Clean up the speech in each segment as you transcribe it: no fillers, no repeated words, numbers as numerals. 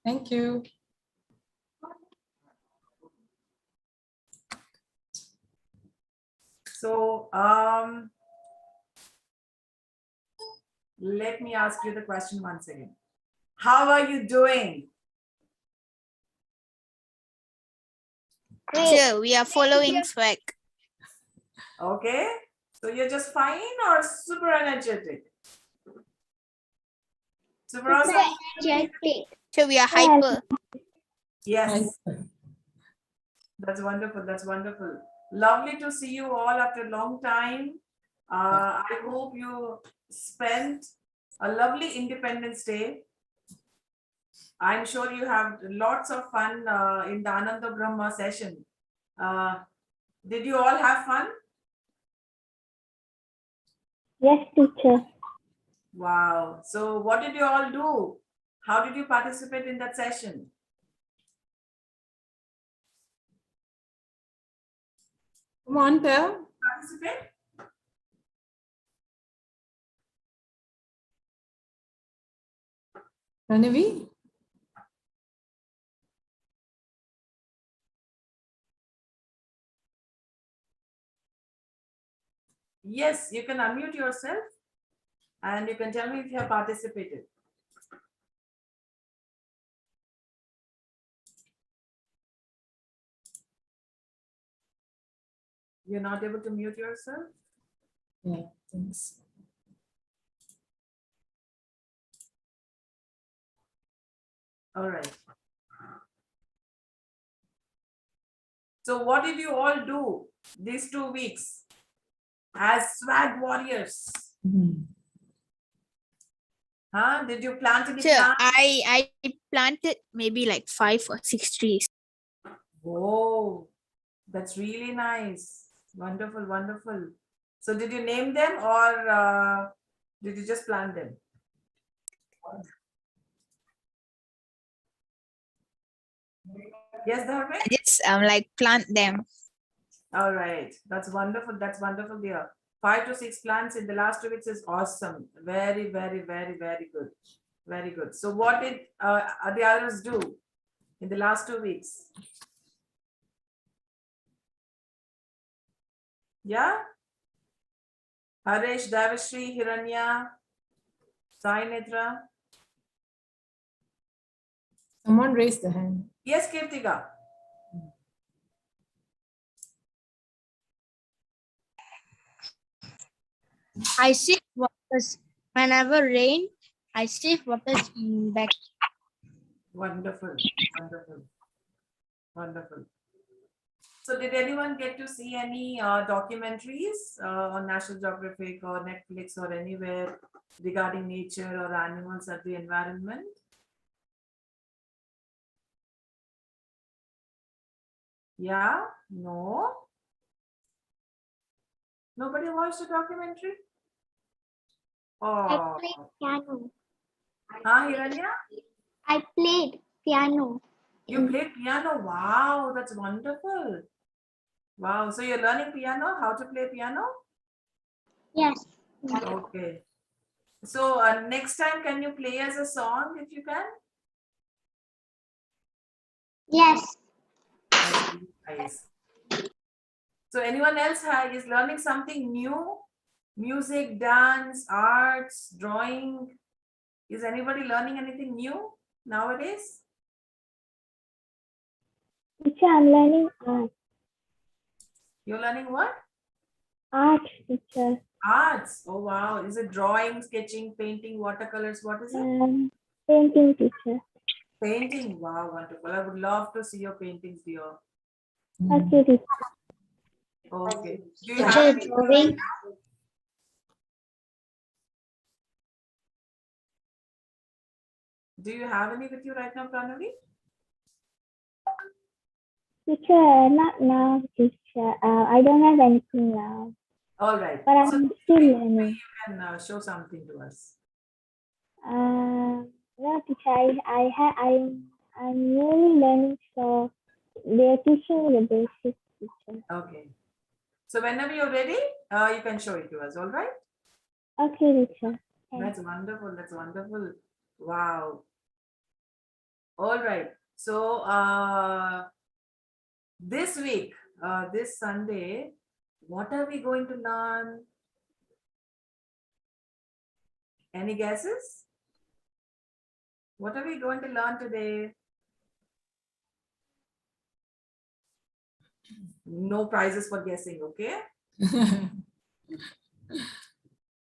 Thank you. So, let me ask you the question once again. How are you doing? Sure, we are following SWAG. Okay. So you're just fine or super energetic? Super awesome? So we are hyper. Yes. That's wonderful. That's wonderful. Lovely to see you all after a long time. I hope you spent a lovely Independence Day. I'm sure you have lots of fun in the Ananda Brahma session. Did you all have fun? Yes, teacher. Wow. So what did you all do? How did you participate in that session? Come on, tell. Participate? Ranavi? Yes, you can unmute yourself and you can tell me if you have participated. You're not able to mute yourself? Yeah, thanks. All right. So what did you all do these 2 weeks as SWAG warriors? Huh? Did you plant any Sure, plants? I planted maybe like 5 or 6 trees. Whoa, that's really nice. Wonderful, wonderful. So did you name them or did you just plant them? Yes, Dharmesh? I just like plant them. All right. That's wonderful. That's wonderful, dear. 5 to 6 plants in the last 2 weeks is awesome. Very, very, very, very good. Very good. So what did the others do in the last 2 weeks? Yeah? Harish, Davishri, Hiranya, Sai Netra. Someone raised the hand. Yes, Kirtika. I shift waters whenever rain. I shift waters in back. Wonderful. Wonderful. Wonderful. So did anyone get to see any documentaries on National Geographic or Netflix or anywhere regarding nature or animals or the environment? Yeah? No? Nobody watched a documentary? I Oh, played piano. Hiranya? I played piano. You play piano? Wow, that's wonderful. Wow, so you're learning piano? How to play piano? Yes. Okay. So next time, can you play as a song if you can? Yes. That's really nice. So anyone else is learning something new? Music, dance, arts, drawing. Is anybody learning anything new nowadays? Teacher, I'm learning art. You're learning what? Art, teacher. Arts. Oh wow. Is it drawing, sketching, painting, watercolors? What is it? Painting, teacher. Painting. Wow, wonderful. I would love to see your paintings, dear. Okay, teacher. Okay. Do you Teacher, have any drawing. Do you have any with you right now, Pranavi? Teacher, not now, teacher. I don't have anything now. All right. But I'm So still maybe learning. you can show something to us. No, teacher, I'm really learning, so they're teaching me the basics, teacher. Okay. So whenever you're ready, you can show it to us. All right. Okay, teacher. That's wonderful. That's wonderful. Wow. All right. So this week, this Sunday, what are we going to learn? Any guesses? What are we going to learn today? No prizes for guessing, okay?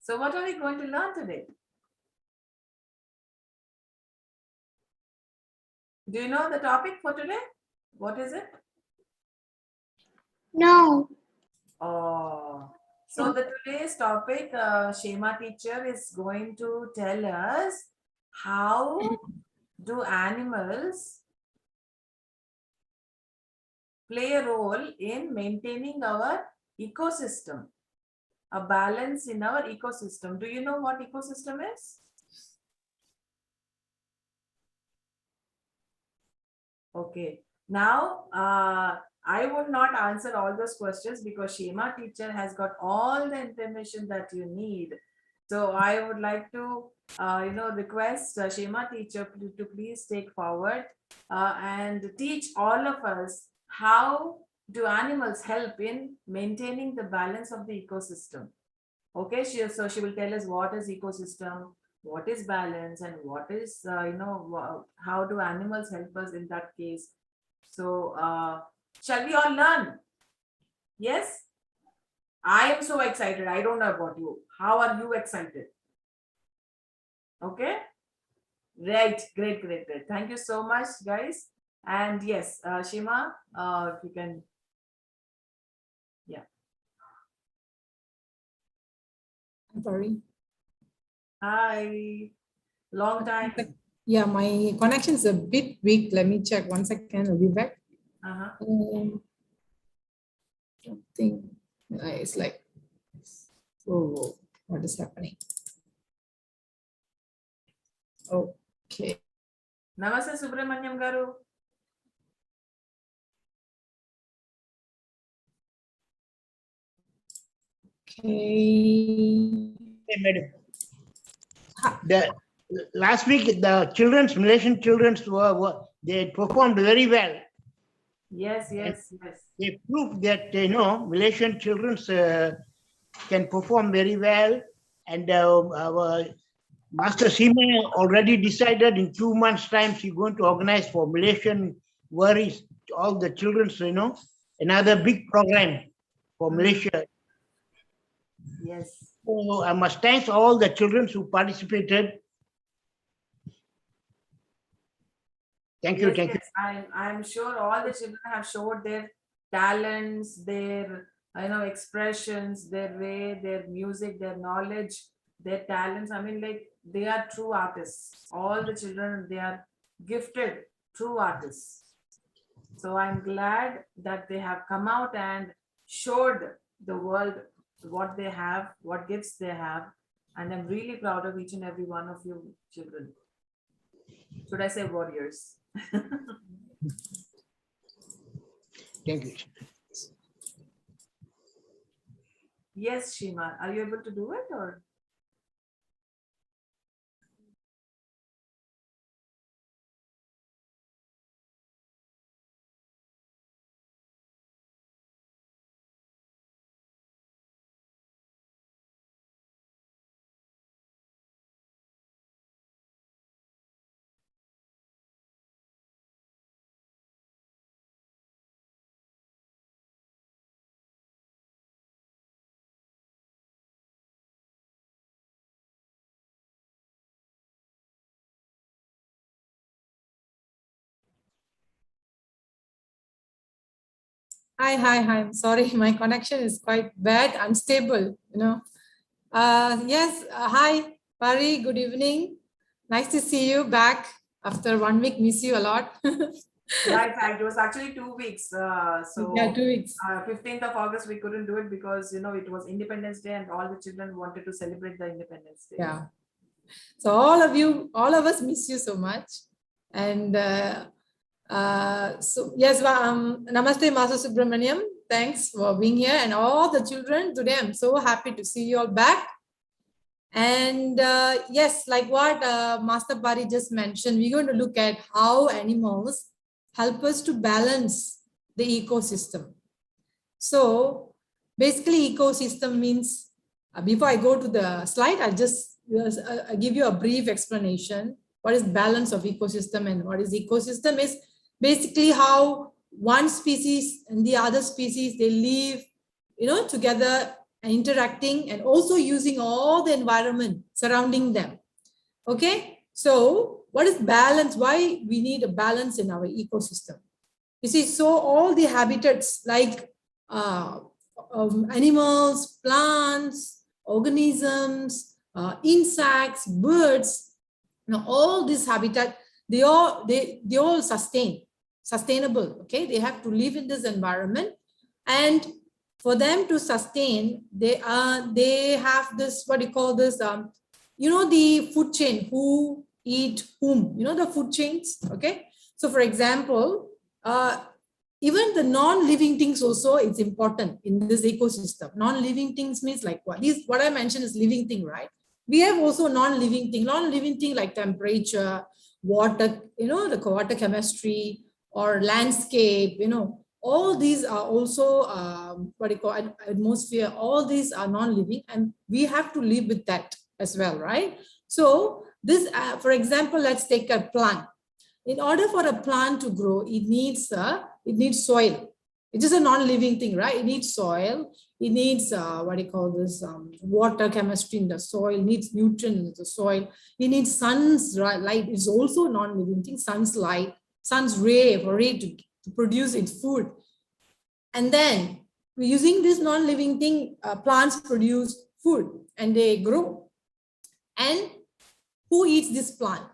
So what are we going to learn today? Do you know the topic for today? What is it? No. Oh, so the today's topic, Shema teacher is going to tell us how do animals play a role in maintaining our ecosystem, a balance in our ecosystem. Do you know what ecosystem is? Okay. Now, I would not answer all those questions because Shema teacher has got all the information that you need. So I would like to, request Shema teacher to please take forward and teach all of us how do animals help in maintaining the balance of the ecosystem. Okay, so she will tell us what is ecosystem, what is balance, and what is, how do animals help us in that case. So shall we all learn? Yes? I am so excited. I don't know about you. How are you excited? Okay? Right. Great. Thank you so much, guys. And yes, Shima, if you can. Yeah. Sorry. Hi. Long time. Yeah, my connection is a bit weak. Let me check 1 second. I'll be back. Something it's like, oh, what is happening? Okay. Namaste, Subramanyam garu. Okay. Hey, madam. The last week, the children's were they performed very well. Yes. They proved that Malaysian children's can perform very well, and our Master Seema already decided in 2 months' time she's going to organize for Malaysian worries all the children's another big program for Malaysia. Yes. So I must thank all the children who participated. Thank you. Yes. I'm sure all the children have showed their talents, their expressions, their way, their music, their knowledge, their talents. I mean, like, they are true artists. All the children, they are gifted true artists. So I'm glad that they have come out and showed the world what they have, what gifts they have. And I'm really proud of each and every one of you children. Should I say warriors? Thank you. Yes, Shima, are you able to do it or? Hi. I'm sorry, my connection is quite bad, unstable, Yes, hi, Pari, good evening. Nice to see you back after 1 week, miss you a lot. Yeah, in fact, it was actually 2 weeks. So yeah, 2 weeks. 15th of August, we couldn't do it because, it was Independence Day and all the children wanted to celebrate the Independence Day. Yeah. So all of us miss you so much. And so yes, Namaste, Master Subramaniam. Thanks for being here and all the children today. I'm so happy to see you all back. And yes, like what Master Pari just mentioned, we're going to look at how animals help us to balance the ecosystem. So basically ecosystem means, before I go to the slide, I'll just give you a brief explanation. What is balance of ecosystem and what is ecosystem is basically how one species and the other species, they live, together and interacting and also using all the environment surrounding them. Okay, so what is balance? Why we need a balance in our ecosystem? You see, so all the habitats like animals, plants, organisms, insects, birds, all this habitat, they all sustainable. Okay, they have to live in this environment, and for them to sustain, they have this, what do you call this, the food chain, who eat whom, the food chains. Okay, so for example, even the non-living things also, it's important in this ecosystem. Non-living things means like what I mentioned is living thing, right? We have also non-living thing like temperature, water, the water chemistry or landscape, all these are also what you call atmosphere. All these are non-living, and we have to live with that as well, right? So this, for example, let's take a plant. In order for a plant to grow, it needs soil. It is a non-living thing, right? It needs soil. It needs water chemistry in the soil. It needs nutrients in the soil. It needs sun's light. It's also non-living thing. Sun's light, sun's ray for it to produce its food. And then using this non-living thing, plants produce food and they grow. And who eats this plant?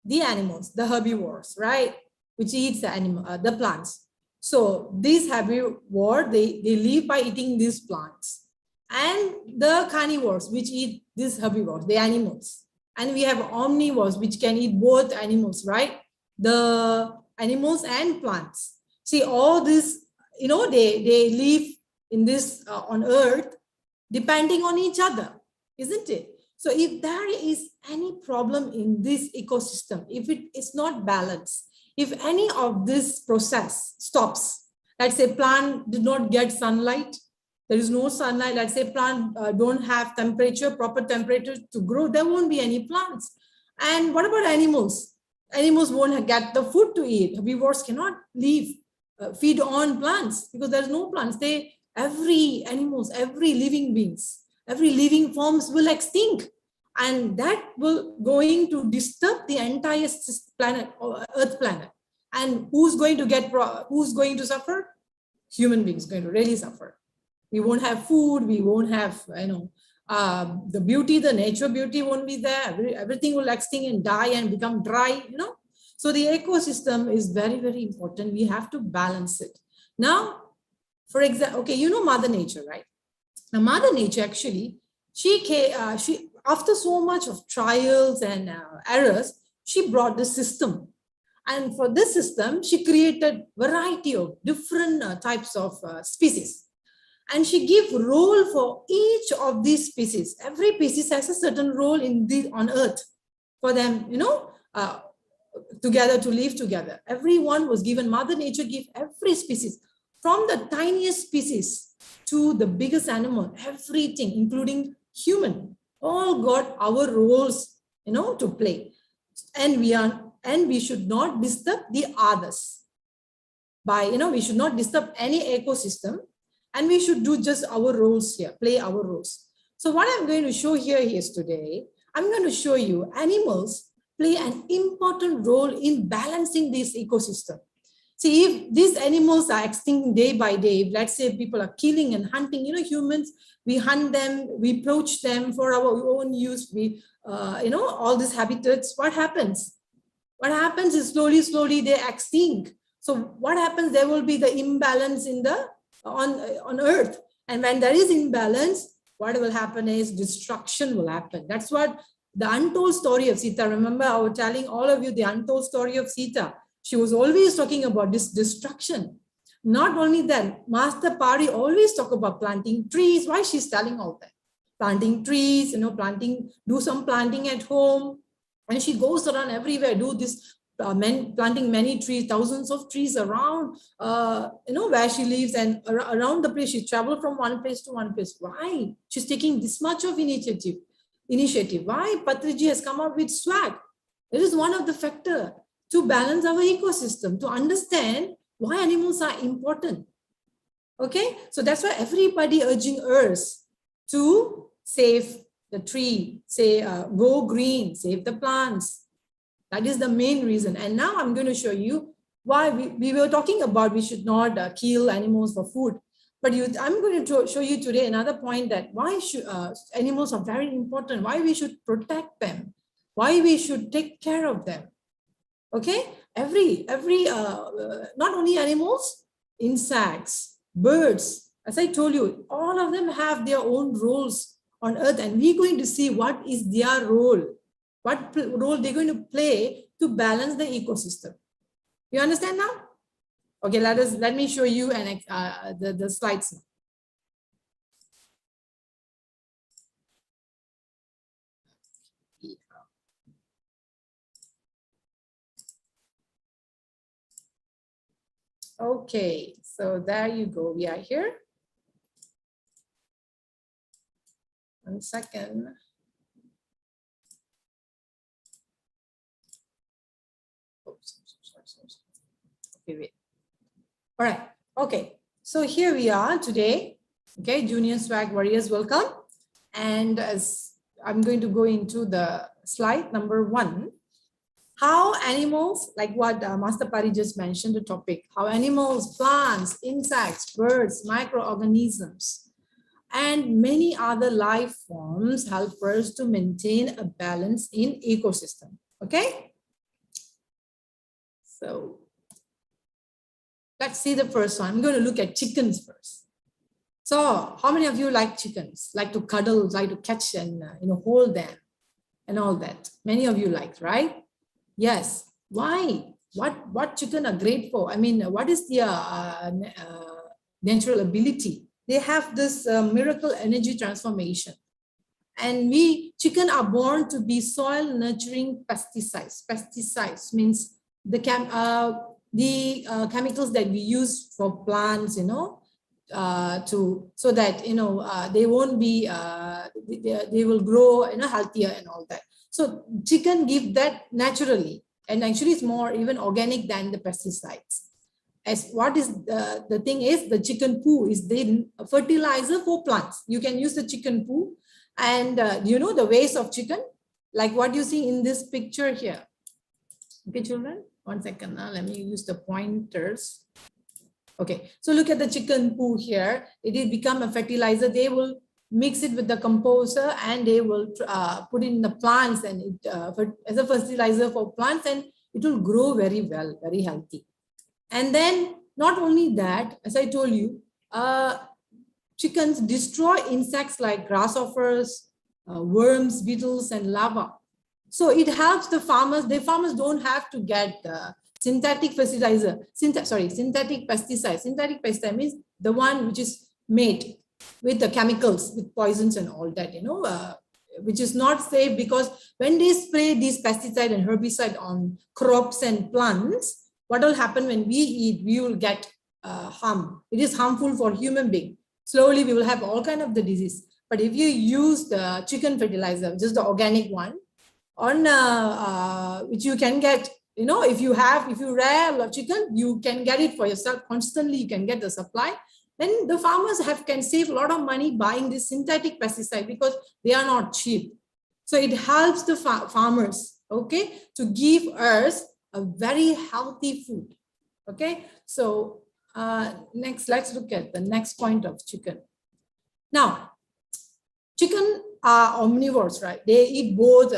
The animals, the herbivores, right? Which eats the plants. So these herbivores, they live by eating these plants. And the carnivores, which eat these herbivores, the animals. And we have omnivores, which can eat both animals, right? The animals and plants. See, all this, they live in this on earth, depending on each other, isn't it? So if there is any problem in this ecosystem, if it is not balanced, if any of this process stops, let's say plant did not get sunlight, there is no sunlight, let's say plant don't have proper temperature to grow, there won't be any plants. And what about animals? Animals won't get the food to eat. Herbivores cannot feed on plants because there's no plants. Every living beings, every living forms will extinct, and that will going to disturb the entire planet, Earth planet. And who's going to suffer? Human beings going to really suffer. We won't have food. We won't have, the beauty, the nature beauty won't be there. Everything will extinct and die and become dry, So the ecosystem is very, very important. We have to balance it. Now, for example, okay, Mother Nature, right? Now, Mother Nature actually, she after so much of trials and errors, she brought the system. And for this system, she created variety of different types of species. And she gave role for each of these species. Every species has a certain role on Earth for them, together to live together. Everyone was given, Mother Nature gave every species, from the tiniest species to the biggest animal, everything, including human, all got our roles, to play. And we should not disturb the others. We should not disturb any ecosystem, and we should do just our roles here, play our roles. So what I'm going to show here is today, I'm going to show you animals play an important role in balancing this ecosystem. See, if these animals are extinct day by day, let's say people are killing and hunting, humans, we hunt them, we poach them for our own use, all these habitats, what happens? What happens is slowly they extinct. So what happens? There will be the imbalance on Earth. And when there is imbalance, what will happen is destruction will happen. That's what the untold story of Sita. Remember, I was telling all of you the untold story of Sita. She was always talking about this destruction. Not only that, Master Pari always talk about planting trees. Why she's telling all that? planting trees, do some planting at home. And she goes around everywhere, do this, planting many trees, thousands of trees around, where she lives and around the place. She traveled from one place to one place. Why? She's taking this much of initiative. Why? Patriji has come up with SWAGG. It is one of the factors to balance our ecosystem, to understand why animals are important. Okay, so that's why everybody urging Earth to save the tree, say go green, save the plants. That is the main reason. And now I'm going to show you why we were talking about we should not kill animals for food. But I'm going to show you today another point that why should animals are very important, why we should protect them, why we should take care of them. Okay, not only animals, insects, birds, as I told you, all of them have their own roles on Earth, and we're going to see what is their role, what role they're going to play to balance the ecosystem. You understand now? Okay, let me show you the slides now. Okay, so there you go. We are here. 1 second. Oops, sorry. Okay, wait. All right. Okay. So here we are today. Okay, Junior SWAGG Warriors, welcome. And as I'm going to go into the slide number 1. How animals, like what Master Pari just mentioned, the topic, how animals, plants, insects, birds, microorganisms, and many other life forms help us to maintain a balance in ecosystem. Okay? So let's see the first one. I'm going to look at chickens first. So how many of you like chickens? Like to cuddle, like to catch and hold them and all that? Many of you like, right? Yes. Why? What chicken are great for? I mean, what is their natural ability? They have this miracle energy transformation. And chicken are born to be soil nurturing pesticides. Pesticides means the chemicals that we use for plants, so that they won't be they will grow healthier and all that. So chicken give that naturally, and actually it's more even organic than the pesticides. As what is the thing is, the chicken poo is the fertilizer for plants. You can use the chicken poo, and the waste of chicken, like what you see in this picture here. Okay, children, 1 second. Let me use the pointers. Okay, so look at the chicken poo here. It will become a fertilizer. They will mix it with the composer, and they will put it in the plants, and as a fertilizer for plants, and it will grow very well, very healthy. And then not only that, as I told you, chickens destroy insects like grasshoppers, worms, beetles, and larvae. So it helps the farmers. The farmers don't have to get synthetic fertilizer, synthetic pesticide. Synthetic pesticide means the one which is made with the chemicals, with poisons and all that, which is not safe, because when they spray these pesticide and herbicide on crops and plants, what will happen when we eat? We will get harm. It is harmful for human being. Slowly, we will have all kind of the disease. But if you use the chicken fertilizer, just the organic one, on which you can get, if you rear chicken, you can get it for yourself constantly. You can get the supply. Then the farmers can save a lot of money buying this synthetic pesticide, because they are not cheap. So it helps the farmers, okay, to give us a very healthy food. Okay, so next, let's look at the next point of chicken. Now, chicken are omnivores, right? They eat both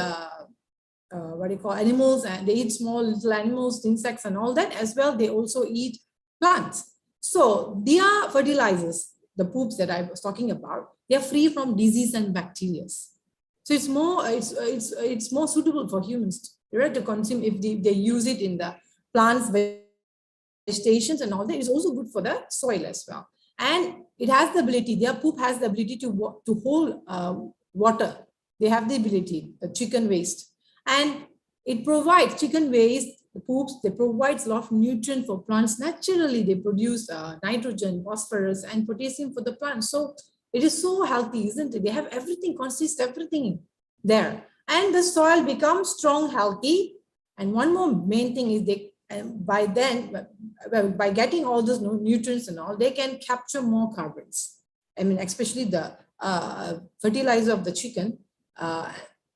animals, and they eat small little animals, insects and all that. As well, they also eat plants. So their fertilizers, the poops that I was talking about, they are free from disease and bacteria. So it's more suitable for humans to consume if they use it in the plants, vegetations and all that. It's also good for the soil as well. And it has the ability, their poop has the ability to hold water. They have the ability, the chicken waste. And it provides, chicken waste, the poops, they provide a lot of nutrient for plants. Naturally, they produce nitrogen, phosphorus, and potassium for the plants. So it is so healthy, isn't it? They have everything, consists everything there. And the soil becomes strong, healthy. And one more main thing is they, by getting all those nutrients and all, they can capture more carbons. I mean, especially the fertilizer of the chicken,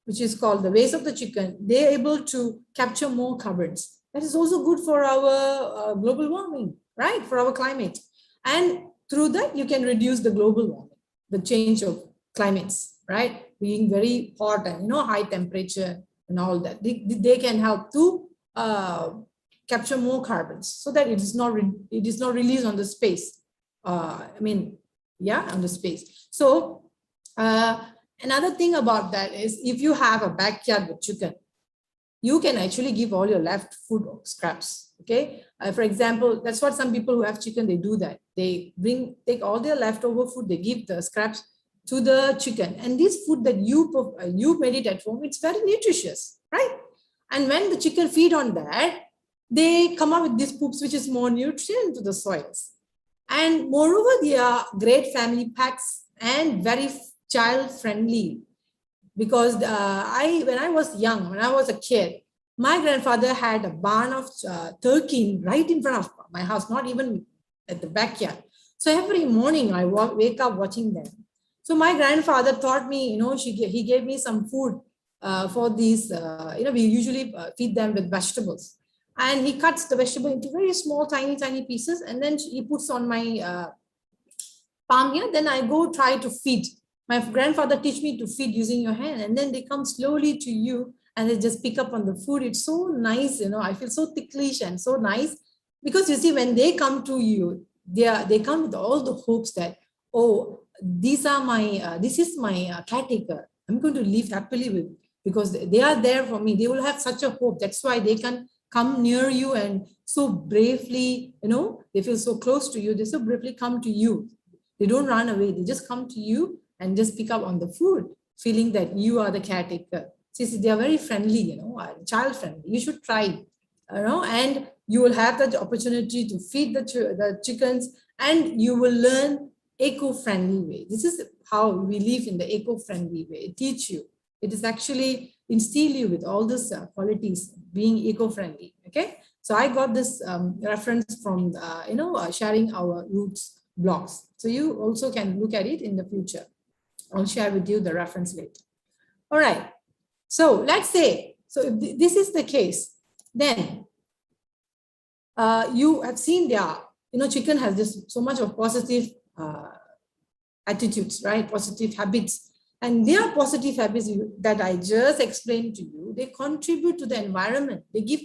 which is called the waste of the chicken, they're able to capture more carbons. That is also good for our global warming, right? For our climate. And through that, you can reduce the global warming, the change of climates, right? Being very hot and, high temperature and all that. They can help to capture more carbons so that it is not released on the space. On the space. So another thing about that is if you have a backyard with chicken, you can actually give all your left food scraps. Okay. For example, that's what some people who have chicken, they do that. They take all their leftover food, they give the scraps to the chicken. And this food that you made it at home, it's very nutritious, right? And when the chicken feed on that, they come up with these poops, which is more nutrient to the soils. And moreover, they are great family packs and very child friendly. Because when I was a kid, my grandfather had a barn of turkey right in front of my house, not even at the backyard. So every morning I wake up watching them. So my grandfather taught me, he gave me some food for these, we usually feed them with vegetables. And he cuts the vegetable into very small, tiny pieces. And then he puts on my palm here. Then I go try to feed. My grandfather teach me to feed using your hand. And then they come slowly to you and they just pick up on the food. It's so nice, I feel so ticklish and so nice. Because you see, when they come to you, they come with all the hopes that, oh, this is my caretaker. I'm going to live happily with, because they are there for me. They will have such a hope. That's why they can come near you and so bravely, they feel so close to you. They so bravely come to you. They don't run away. They just come to you and just pick up on the food, feeling that you are the caretaker. See, they are very friendly, child friendly. You should try, and you will have the opportunity to feed the chickens, and you will learn eco-friendly way. This is how we live in the eco-friendly way. It teach you. It is actually instill you with all these qualities, being eco-friendly. Okay, so I got this reference from sharing our roots blogs. So you also can look at it in the future. I'll share with you the reference later. All right. So let's say, so if this is the case, then you have seen there, chicken has this so much of positive attitudes, right? Positive habits. And their positive habits that I just explained to you, they contribute to the environment. They give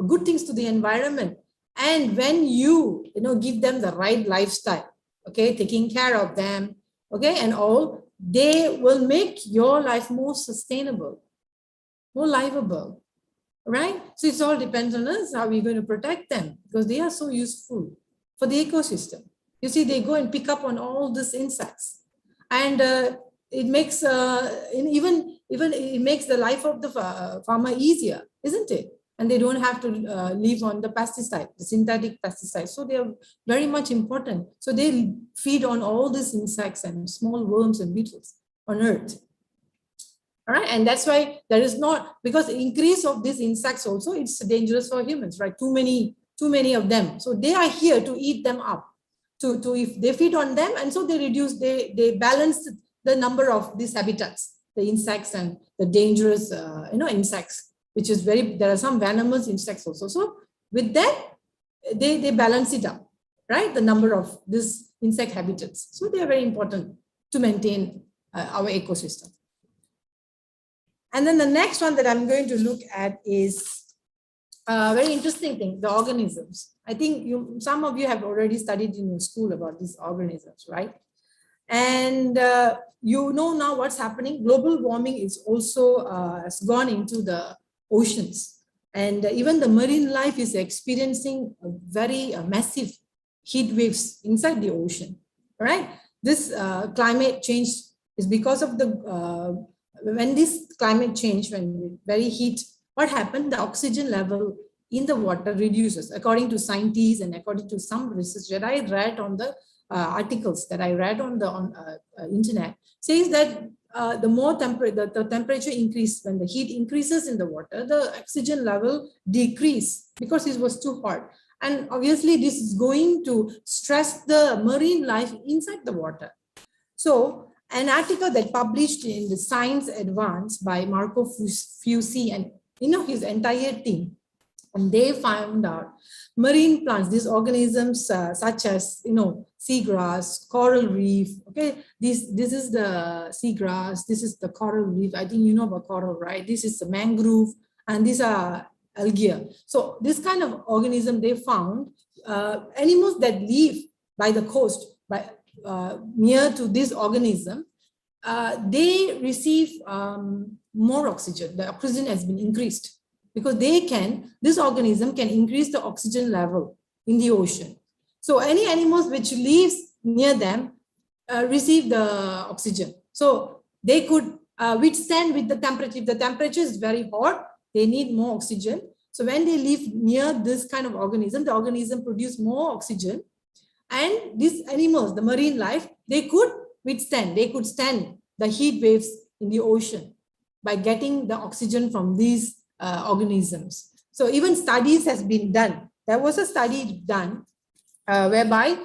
good things to the environment. And when you, give them the right lifestyle, okay, taking care of them, okay, and all, they will make your life more sustainable, more livable, right? So it's all depends on us how we're going to protect them, because they are so useful for the ecosystem. You see, they go and pick up on all these insects, and it makes even it makes the life of the farmer easier, isn't it? And they don't have to live on the pesticide, the synthetic pesticides. So they are very much important. So they feed on all these insects and small worms and beetles on Earth. All right, and that's why there is not, because the increase of these insects also, it's dangerous for humans, right? Too many of them. So they are here to eat them up. To if they feed on them, and so they balance the number of these habitats, the insects and the dangerous insects, which is there are some venomous insects also. So with that, they balance it up, right? The number of these insect habitats. So they are very important to maintain our ecosystem. And then the next one that I'm going to look at is a very interesting thing, the organisms. I think some of you have already studied in your school about these organisms, right? And now what's happening. Global warming is also has gone into the oceans. And even the marine life is experiencing a very massive heat waves inside the ocean, right? This climate change is because of the, when this climate change, when very heat, what happened? The oxygen level in the water reduces, according to scientists and according to some research that I read on the articles that I read on the internet, says that the more the temperature increase, when the heat increases in the water, the oxygen level decrease because it was too hot. And obviously this is going to stress the marine life inside the water. So an article that published in the Science Advance by Marco Fusi and his entire team, and they found out marine plants, these organisms such as seagrass, coral reef. Okay, this is the seagrass, this is the coral reef. I think you know about coral, right? This is the mangrove, and these are algae. So this kind of organism they found, animals that live by the coast, by near to this organism, they receive more oxygen. The oxygen has been increased because this organism can increase the oxygen level in the ocean. So any animals which lives near them receive the oxygen. So they could withstand with the temperature. If the temperature is very hot, they need more oxygen. So when they live near this kind of organism, the organism produce more oxygen. And these animals, the marine life, they could stand the heat waves in the ocean by getting the oxygen from these organisms. So even studies has been done. There was a study done whereby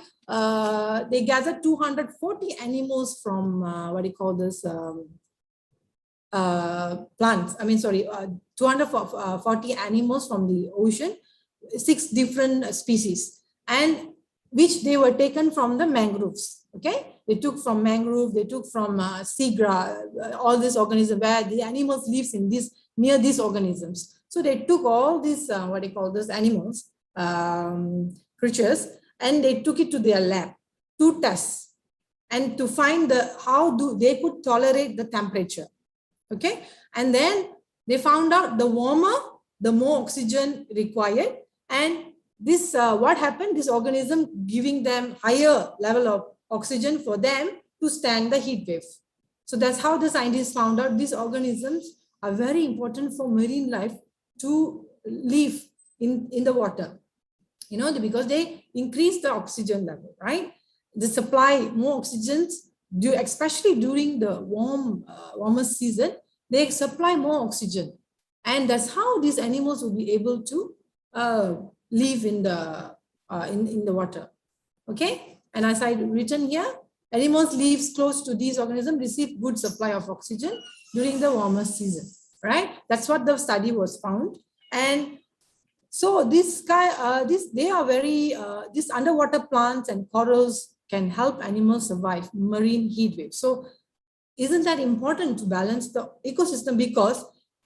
they gathered 240 animals from plants. 240 animals from the ocean, 6 different species, and which they were taken from the mangroves. Okay, they took from mangrove, they took from seagrass, all these organisms where the animals lives in this near these organisms. So they took all these animals, creatures, and they took it to their lab to test and to find how they could tolerate the temperature. Okay, and then they found out the warmer, the more oxygen required, and this what happened? This organism giving them higher level of oxygen for them to stand the heat wave. So that's how the scientists found out these organisms are very important for marine life to live in the water, because they increase the oxygen level, right? They supply more oxygen, especially during the warmer season, they supply more oxygen. And that's how these animals will be able to live in the water. Okay, and as I written here, animals lives close to these organisms receive good supply of oxygen during the warmer season, right? That's what the study was found. And so these underwater plants and corals can help animals survive marine heat waves. So isn't that important to balance the ecosystem? Because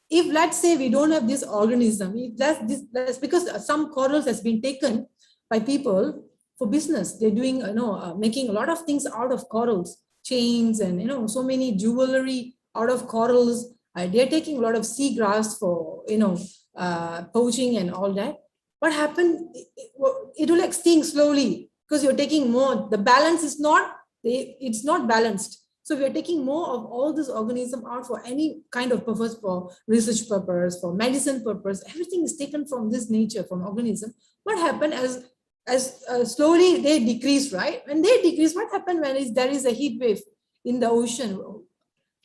if, let's say, we don't have this organism, that's because some corals has been taken by people for business. They're doing, making a lot of things out of corals, chains and, so many jewelry out of corals. They're taking a lot of seagrass for, poaching and all that. What happened? It will extinct slowly because you're taking more. The balance is it's not balanced. So we are taking more of all this organism out for any kind of purpose, for research purpose, for medicine purpose. Everything is taken from this nature, from organism. What happened as slowly they decrease, right? When they decrease, what happened when there is a heat wave in the ocean?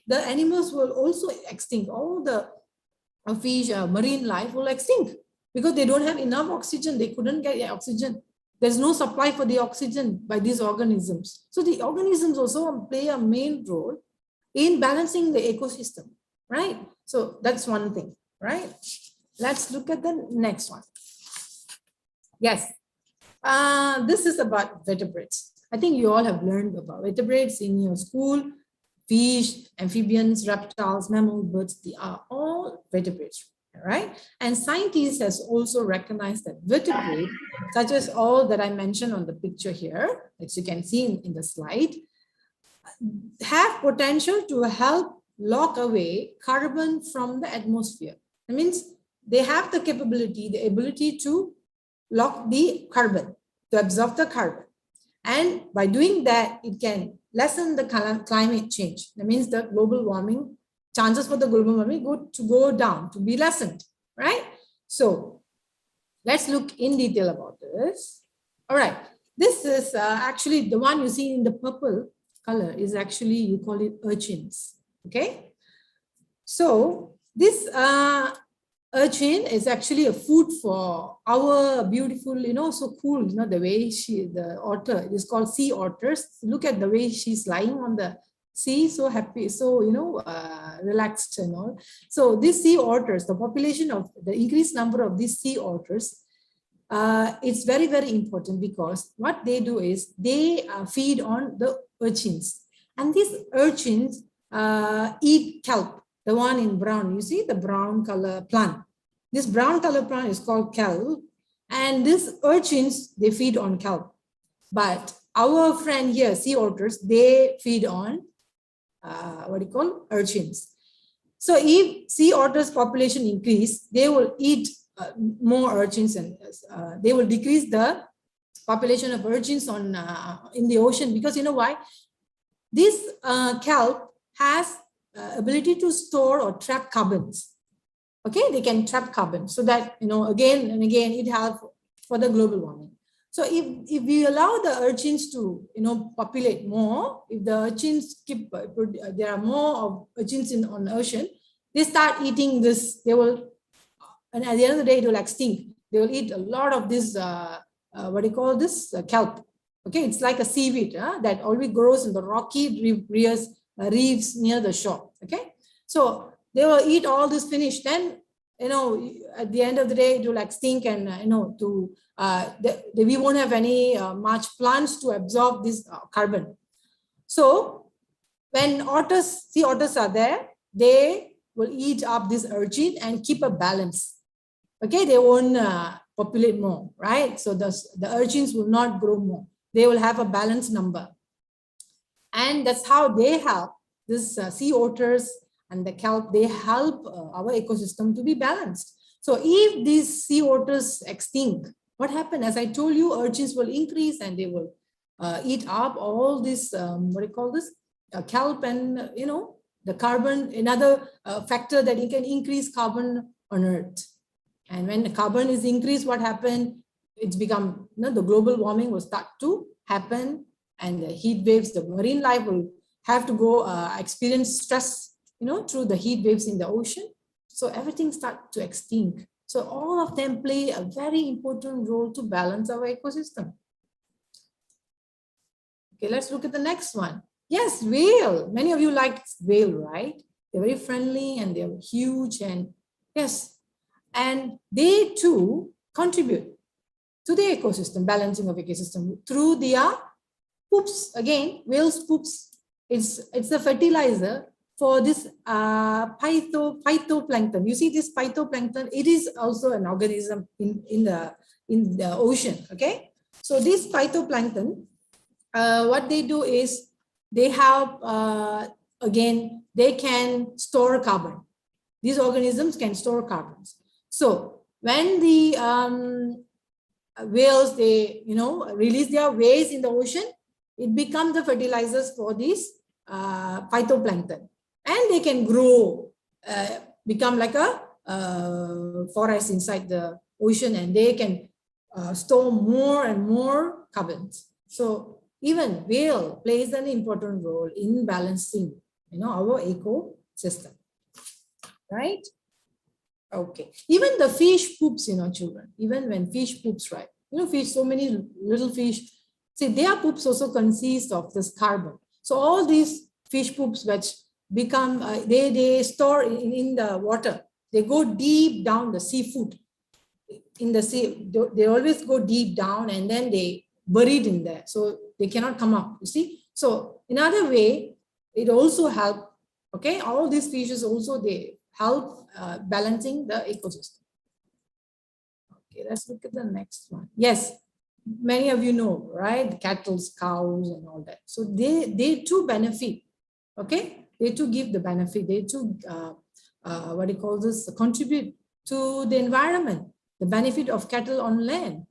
The animals will also extinct. All the fish, marine life will extinct because they don't have enough oxygen. They couldn't get oxygen. There's no supply for the oxygen by these organisms. So the organisms also play a main role in balancing the ecosystem, right? So that's one thing, right? Let's look at the next one. Yes, this is about vertebrates. I think you all have learned about vertebrates in your school. Fish, amphibians, reptiles, mammals, birds, they are all vertebrates, right? And scientists has also recognized that vertebrates, such as all that I mentioned on the picture here, as you can see in the slide, have potential to help lock away carbon from the atmosphere. That means they have the capability, the ability to lock the carbon, to absorb the carbon. And by doing that, it can lessen the climate change. That means the global warming, chances for the global warming go down, to be lessened, right? So let's look in detail about this. All right, this is actually the one you see in the purple color is actually, you call it urchins, okay? So this urchin is actually a food for our beautiful, so cool, the way the otter is called sea otters. Look at the way she's lying on the sea, so happy, so, relaxed and all. So these sea otters, the population of the increased number of these sea otters, it's very, very important, because what they do is they feed on the urchins. And these urchins eat kelp, the one in brown. You see the brown color plant. This brown color plant is called kelp. And these urchins, they feed on kelp. But our friend here, sea otters, they feed on urchins. So if sea otters population increase, they will eat more urchins, and they will decrease the population of urchins on in the ocean, because you know why? This kelp has ability to store or trap carbons. Okay, they can trap carbon, so that again and again it helps for the global warming. So if we allow the urchins to populate more, if the urchins there are more of urchins on the ocean, they start eating this. They will, and at the end of the day, it will extinct. They will eat a lot of this kelp. Okay, it's like a seaweed that always grows in the rocky reefs near the shore. Okay, so they will eat all this finish. Then at the end of the day, it will extinct, and we won't have any much plants to absorb this carbon. So when sea otters are there, they will eat up this urchin and keep a balance. Okay, they won't populate more, right? So the urchins will not grow more. They will have a balanced number. And that's how they help this sea otters and the kelp. They help our ecosystem to be balanced. So if these sea otters extinct, what happened? As I told you, urchins will increase, and they will eat up all this, kelp, and the carbon. Another factor that it can increase carbon on Earth. And when the carbon is increased, what happened? It's become, the global warming will start to happen, and the heat waves, the marine life will have to go experience stress, through the heat waves in the ocean. So everything starts to extinct. So all of them play a very important role to balance our ecosystem. Okay, let's look at the next one. Yes, whale. Many of you like whale, right? They're very friendly and they're huge, and yes, and they too contribute to the ecosystem, balancing of ecosystem through their poops. Again, whales' poops. It's a fertilizer for this phytoplankton. You see this phytoplankton, it is also an organism in the ocean. Okay, so this phytoplankton, what they do is they have again, they can store carbon. These organisms can store carbons. So when the whales, they release their waste in the ocean, it becomes the fertilizers for these phytoplankton, and they can grow, become like a forest inside the ocean, and they can store more and more carbons. So even whale plays an important role in balancing our ecosystem, right? Okay, even the fish poops, children, even when fish poops, right? Fish, so many little fish, see, their poops also consist of this carbon. So all these fish poops, which become, they store in the water, they go deep down, the seafood in the sea, they always go deep down, and then they buried in there, so they cannot come up, you see. So in another way, it also help, okay, all these fishes also, they help balancing the ecosystem. Okay, let's look at the next one. Yes, many of you know, right? Cattle, cows, and all that. So they too benefit. Okay, they too give the benefit. They too, contribute to the environment. The benefit of cattle on land.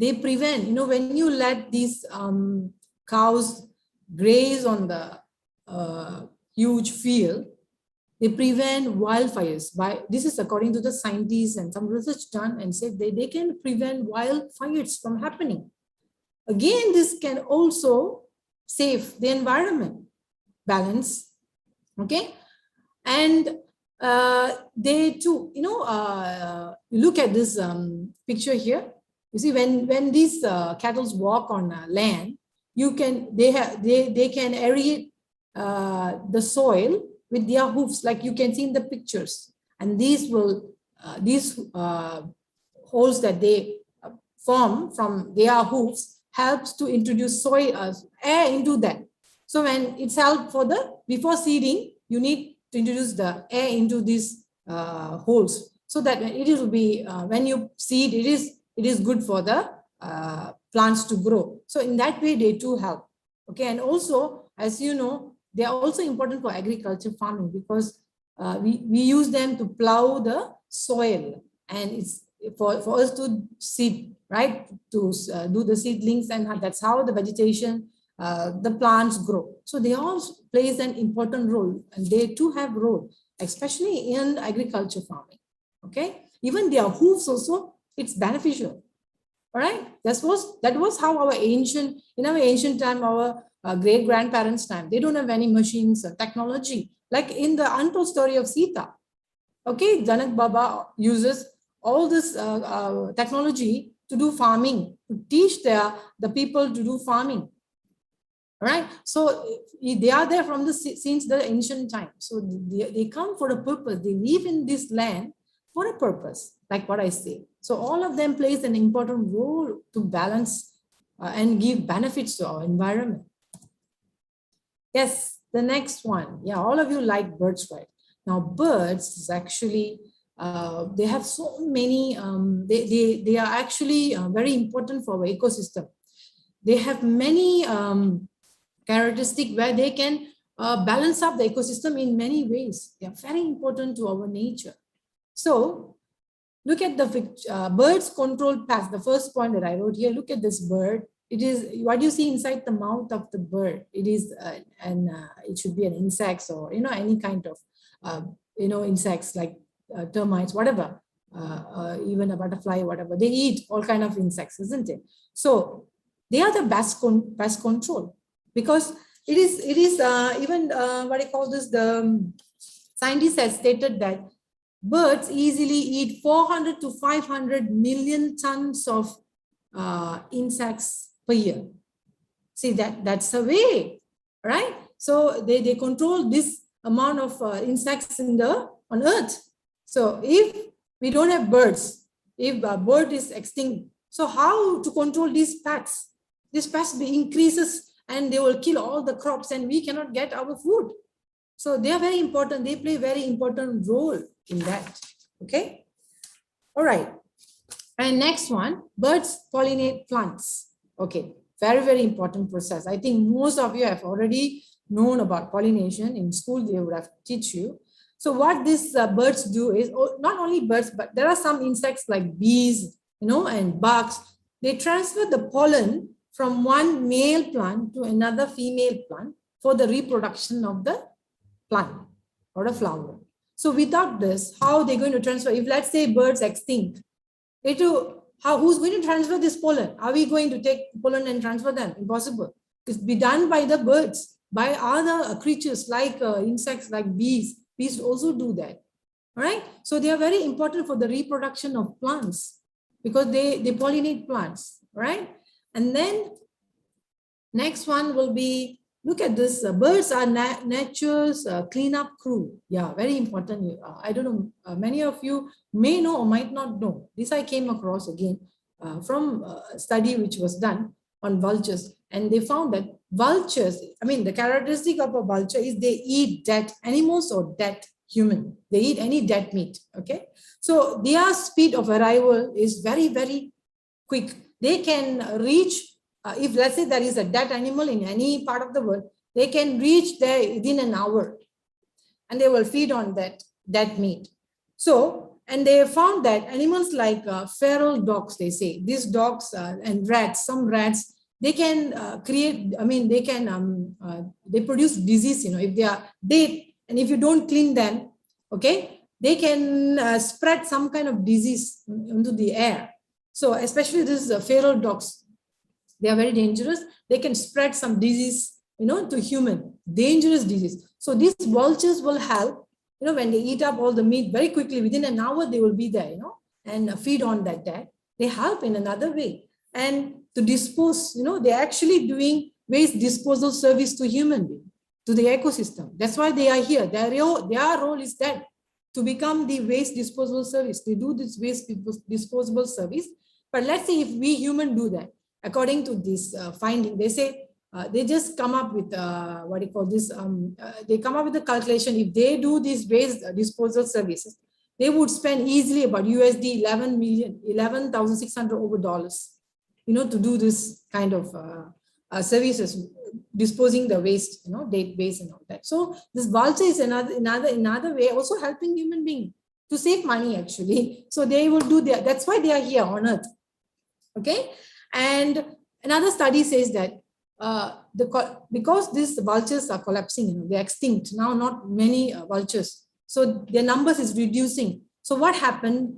they prevent, when you let these cows graze on the huge field, they prevent wildfires. This is according to the scientists and some research done, and said they can prevent wildfires from happening. Again, this can also save the environment balance. Okay, and they too, look at this picture here. You see, when these cattle walk on land, they can aerate the soil with their hoofs, like you can see in the pictures. And these holes that they form from their hoofs helps to introduce air into that. So when it's helped for before seeding, you need to introduce the air into these holes, so that it will be, when you seed, it is good for the plants to grow. So in that way, they too help. Okay, and also, as you know, they are also important for agriculture farming, because we use them to plow the soil, and it's for us to seed, right? To do the seedlings, and that's how the vegetation, the plants grow. So they all plays an important role, and they too have role, especially in agriculture farming. Okay, even their hoofs also, it's beneficial. All right, that was how in our ancient time, our great grandparents' time, they don't have any machines or technology, like in the untold story of Sita. Okay, Janak Baba uses all this technology to do farming, to teach the people to do farming. All right, so they are there since the ancient time. So they come for a purpose. They live in this land for a purpose, like what I say. So all of them plays an important role to balance and give benefits to our environment. Yes, the next one. Yeah, all of you like birds, right? Now, birds is actually, they have so many, they are actually very important for our ecosystem. They have many characteristics where they can balance up the ecosystem in many ways. They are very important to our nature. So look at the birds control pests. The first point that I wrote here, look at this bird. It is what you see inside the mouth of the bird. It is it should be an insect, or any kind of insects like termites, whatever, even a butterfly, whatever. They eat all kind of insects, isn't it? So they are the best pest control, because it is even what I call this, the scientists have stated that birds easily eat 400 to 500 million tons of insects per year. See, that's a way, right? So they control this amount of insects on Earth. So if we don't have birds, if a bird is extinct, so how to control these pests? This pest increases and they will kill all the crops, and we cannot get our food. So they are very important. They play a very important role in that. Okay. All right. And next one, birds pollinate plants. Okay. Very, very important process. I think most of you have already known about pollination. In school, they would have teach you. So what these birds do is, not only birds, but there are some insects like bees, and bugs. They transfer the pollen from one male plant to another female plant for the reproduction of the plant or a flower. So without this, how are they going to transfer? If let's say birds extinct, who's going to transfer this pollen? Are we going to take pollen and transfer them? Impossible. It's be done by the birds, by other creatures like insects like bees. Bees also do that. All right. So they are very important for the reproduction of plants, because they pollinate plants. All right. And then next one will be, look at this. Birds are nature's cleanup crew. Yeah, very important. I don't know, many of you may know or might not know. This I came across again from a study which was done on vultures. And they found that vultures, the characteristic of a vulture is they eat dead animals or dead human. They eat any dead meat. Okay. So their speed of arrival is very, very quick. They can reach, if let's say there is a dead animal in any part of the world, they can reach there within an hour, and they will feed on that meat. So, And they found that animals like feral dogs, they say, these dogs and rats, some rats, they can they produce disease, if they are dead, and if you don't clean them, okay, they can spread some kind of disease into the air. So especially these feral dogs, they are very dangerous. They can spread some disease, to human, dangerous disease. So these vultures will help, when they eat up all the meat very quickly, within an hour, they will be there, and feed on that dead. They help in another way. And to dispose, they're actually doing waste disposal service to human being, to the ecosystem. That's why they are here. Their role is that, to become the waste disposal service. They do this waste disposable service. But let's say if we human do that, according to this finding, they say, they just come up with they come up with a calculation. If they do these waste disposal services, they would spend easily about USD 11,600 over dollars, to do this kind of services, disposing the waste, dead waste and all that. So this vulture is another way also helping human being to save money actually. So they will do that. That's why they are here on Earth. Okay. And another study says that because these vultures are collapsing, they're extinct now, not many vultures. So their numbers is reducing. So what happened?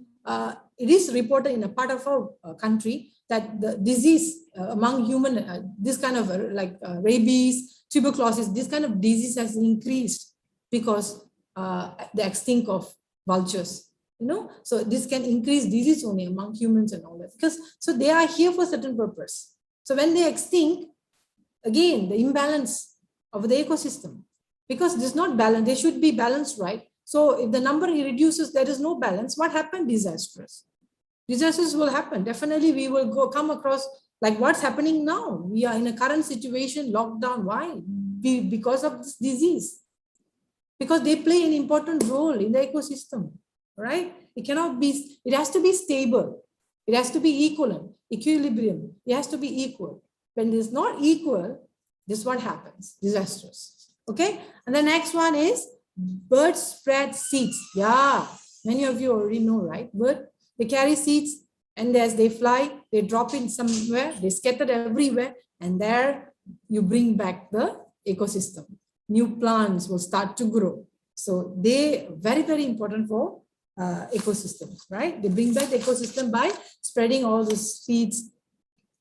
It is reported in a part of our country that the disease among human, this kind of rabies, tuberculosis, this kind of disease has increased because the extinct of vultures. So this can increase disease only among humans and all that, because so they are here for a certain purpose. So when they extinct, again, the imbalance of the ecosystem, because this is not balanced, they should be balanced, right? So if the number reduces, there is no balance, what happened? Disasters will happen. Definitely we will come across like what's happening now. We are in a current situation, lockdown. Why? Because of this disease. Because they play an important role in the ecosystem, right? It has to be stable. It has to be equilibrium. It has to be equal. When it's not equal, this is what happens, disasters. Okay. And the next one is birds spread seeds. Yeah. Many of you already know, right? They carry seeds, and as they fly, they drop in somewhere, they scatter everywhere, and there you bring back the ecosystem. New plants will start to grow. So they very, very important for ecosystems, right? They bring back the ecosystem by spreading all the seeds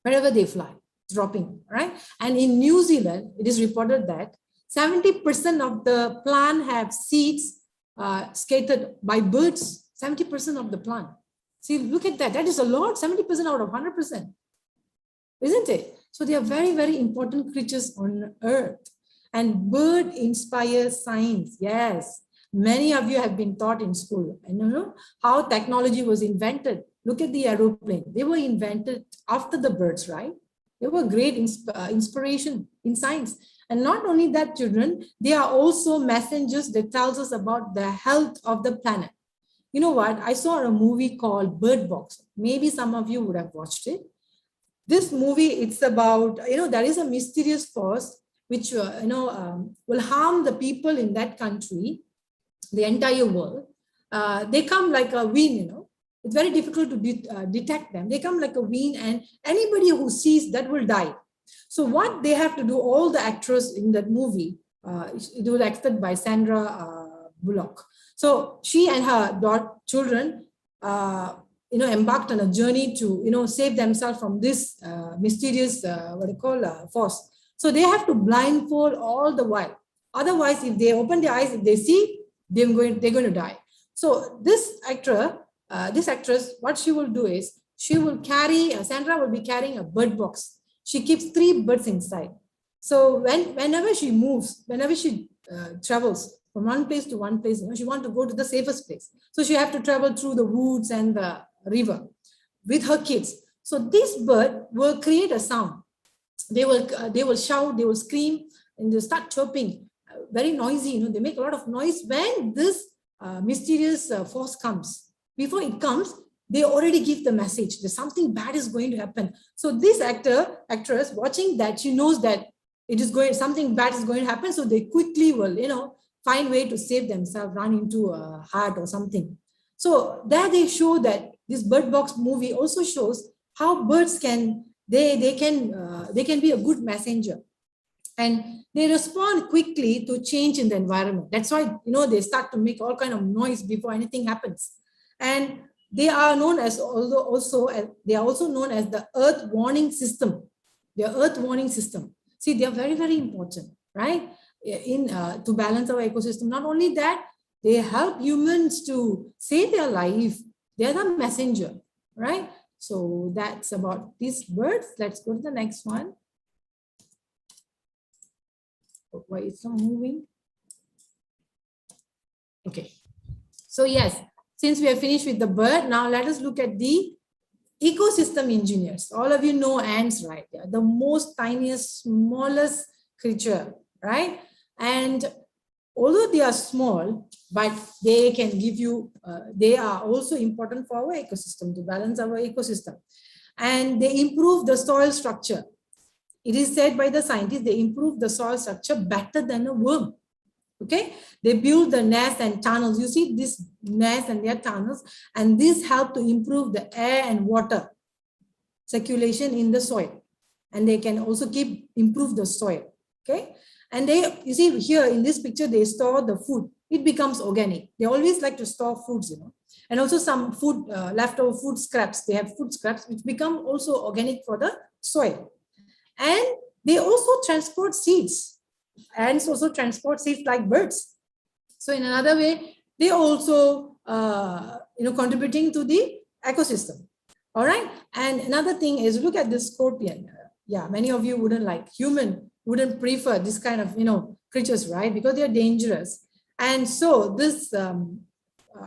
wherever they fly, dropping, right? And in New Zealand, it is reported that 70% of the plant have seeds scattered by birds, 70% of the plant. See, look at that. That is a lot, 70% out of 100%. Isn't it? So they are very, very important creatures on Earth. And bird inspires science. Yes. Many of you have been taught in school. And you know how technology was invented. Look at the aeroplane. They were invented after the birds, right? They were great inspiration in science. And not only that, children, they are also messengers that tells us about the health of the planet. You know what? I saw a movie called Bird Box. Maybe some of you would have watched it. This movie, it's about, there is a mysterious force which, will harm the people in that country, the entire world. They come like a wind, It's very difficult to detect them. They come like a wind, and anybody who sees that will die. So what they have to do, all the actors in that movie, it was acted by Sandra Bullock. So she and her children, embarked on a journey to, save themselves from this mysterious, force. So they have to blindfold all the while. Otherwise, if they open their eyes, if they see, they're going to die. So this actress, what she will do is, she will carry, Sandra will be carrying a bird box. She keeps 3 birds inside. So whenever she moves, whenever she travels from one place to one place, she wants to go to the safest place. So she have to travel through the woods and the river with her kids. So this bird will create a sound. They will shout, they will scream, and they start chirping, very noisy. They make a lot of noise when this mysterious force comes. Before it comes, they already give the message that something bad is going to happen. So this actress watching that, she knows that something bad is going to happen. So they quickly will, find way to save themselves, run into a hut or something. So there they show that this bird box movie also shows how birds can, they can be a good messenger. And they respond quickly to change in the environment. That's why, they start to make all kind of noise before anything happens. And they are known as, they are also known as the earth warning system. The earth warning system. See, they are very, very important, right? To balance our ecosystem. Not only that, they help humans to save their life. They are the messenger, right? So that's about these birds. Let's go to the next one. Why it's not moving? Okay. So yes, since we have finished with the bird, now let us look at the ecosystem engineers. All of you know ants, right? They are the most tiniest, smallest creature, right? And although they are small, but they can give you, they are also important for our ecosystem, to balance our ecosystem. And they improve the soil structure. It is said by the scientists, they improve the soil structure better than a worm. Okay, they build the nests and tunnels. You see this nest and their tunnels, and this help to improve the air and water circulation in the soil. And they can also improve the soil. Okay, and you see here in this picture, they store the food. It becomes organic. They always like to store foods, and also some food, leftover food scraps. They have food scraps which become also organic for the soil. And they also transport seeds. Ants also transport seeds like birds. So in another way, they also, contributing to the ecosystem. All right. And another thing is, look at this scorpion. Yeah, many of you wouldn't prefer this kind of, creatures, right? Because they're dangerous. And so this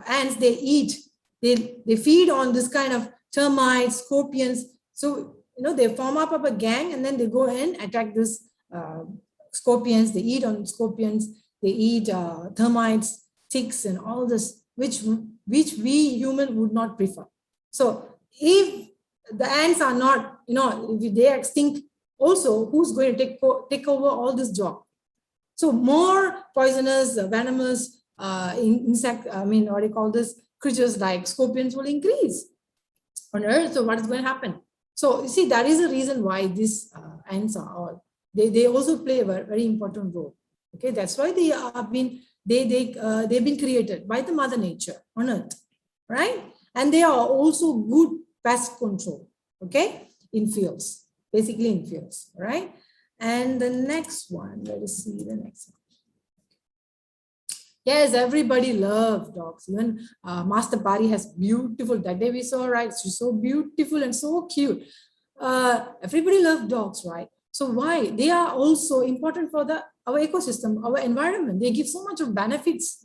ants, they feed on this kind of termites, scorpions. So, they form up a gang, and then they go and attack this scorpions. They eat on scorpions. They eat termites, ticks, and all this, which we human would not prefer. So if the ants are not, if they are extinct, also who's going to take over all this job? So more poisonous, venomous creatures like scorpions will increase on Earth. So what is going to happen? So you see, that is the reason why these ants are all, they also play a very important role. Okay, that's why they have been, they've been created by the Mother Nature on Earth, right? And they are also good pest control, okay, in fields, basically in fields, right? And the next one, let us see the next one. Yes, everybody loves dogs. Even Master Pari has beautiful, that day we saw, right? She's so beautiful and so cute. Everybody loves dogs, right? So why? They are also important for our ecosystem, our environment. They give so much of benefits,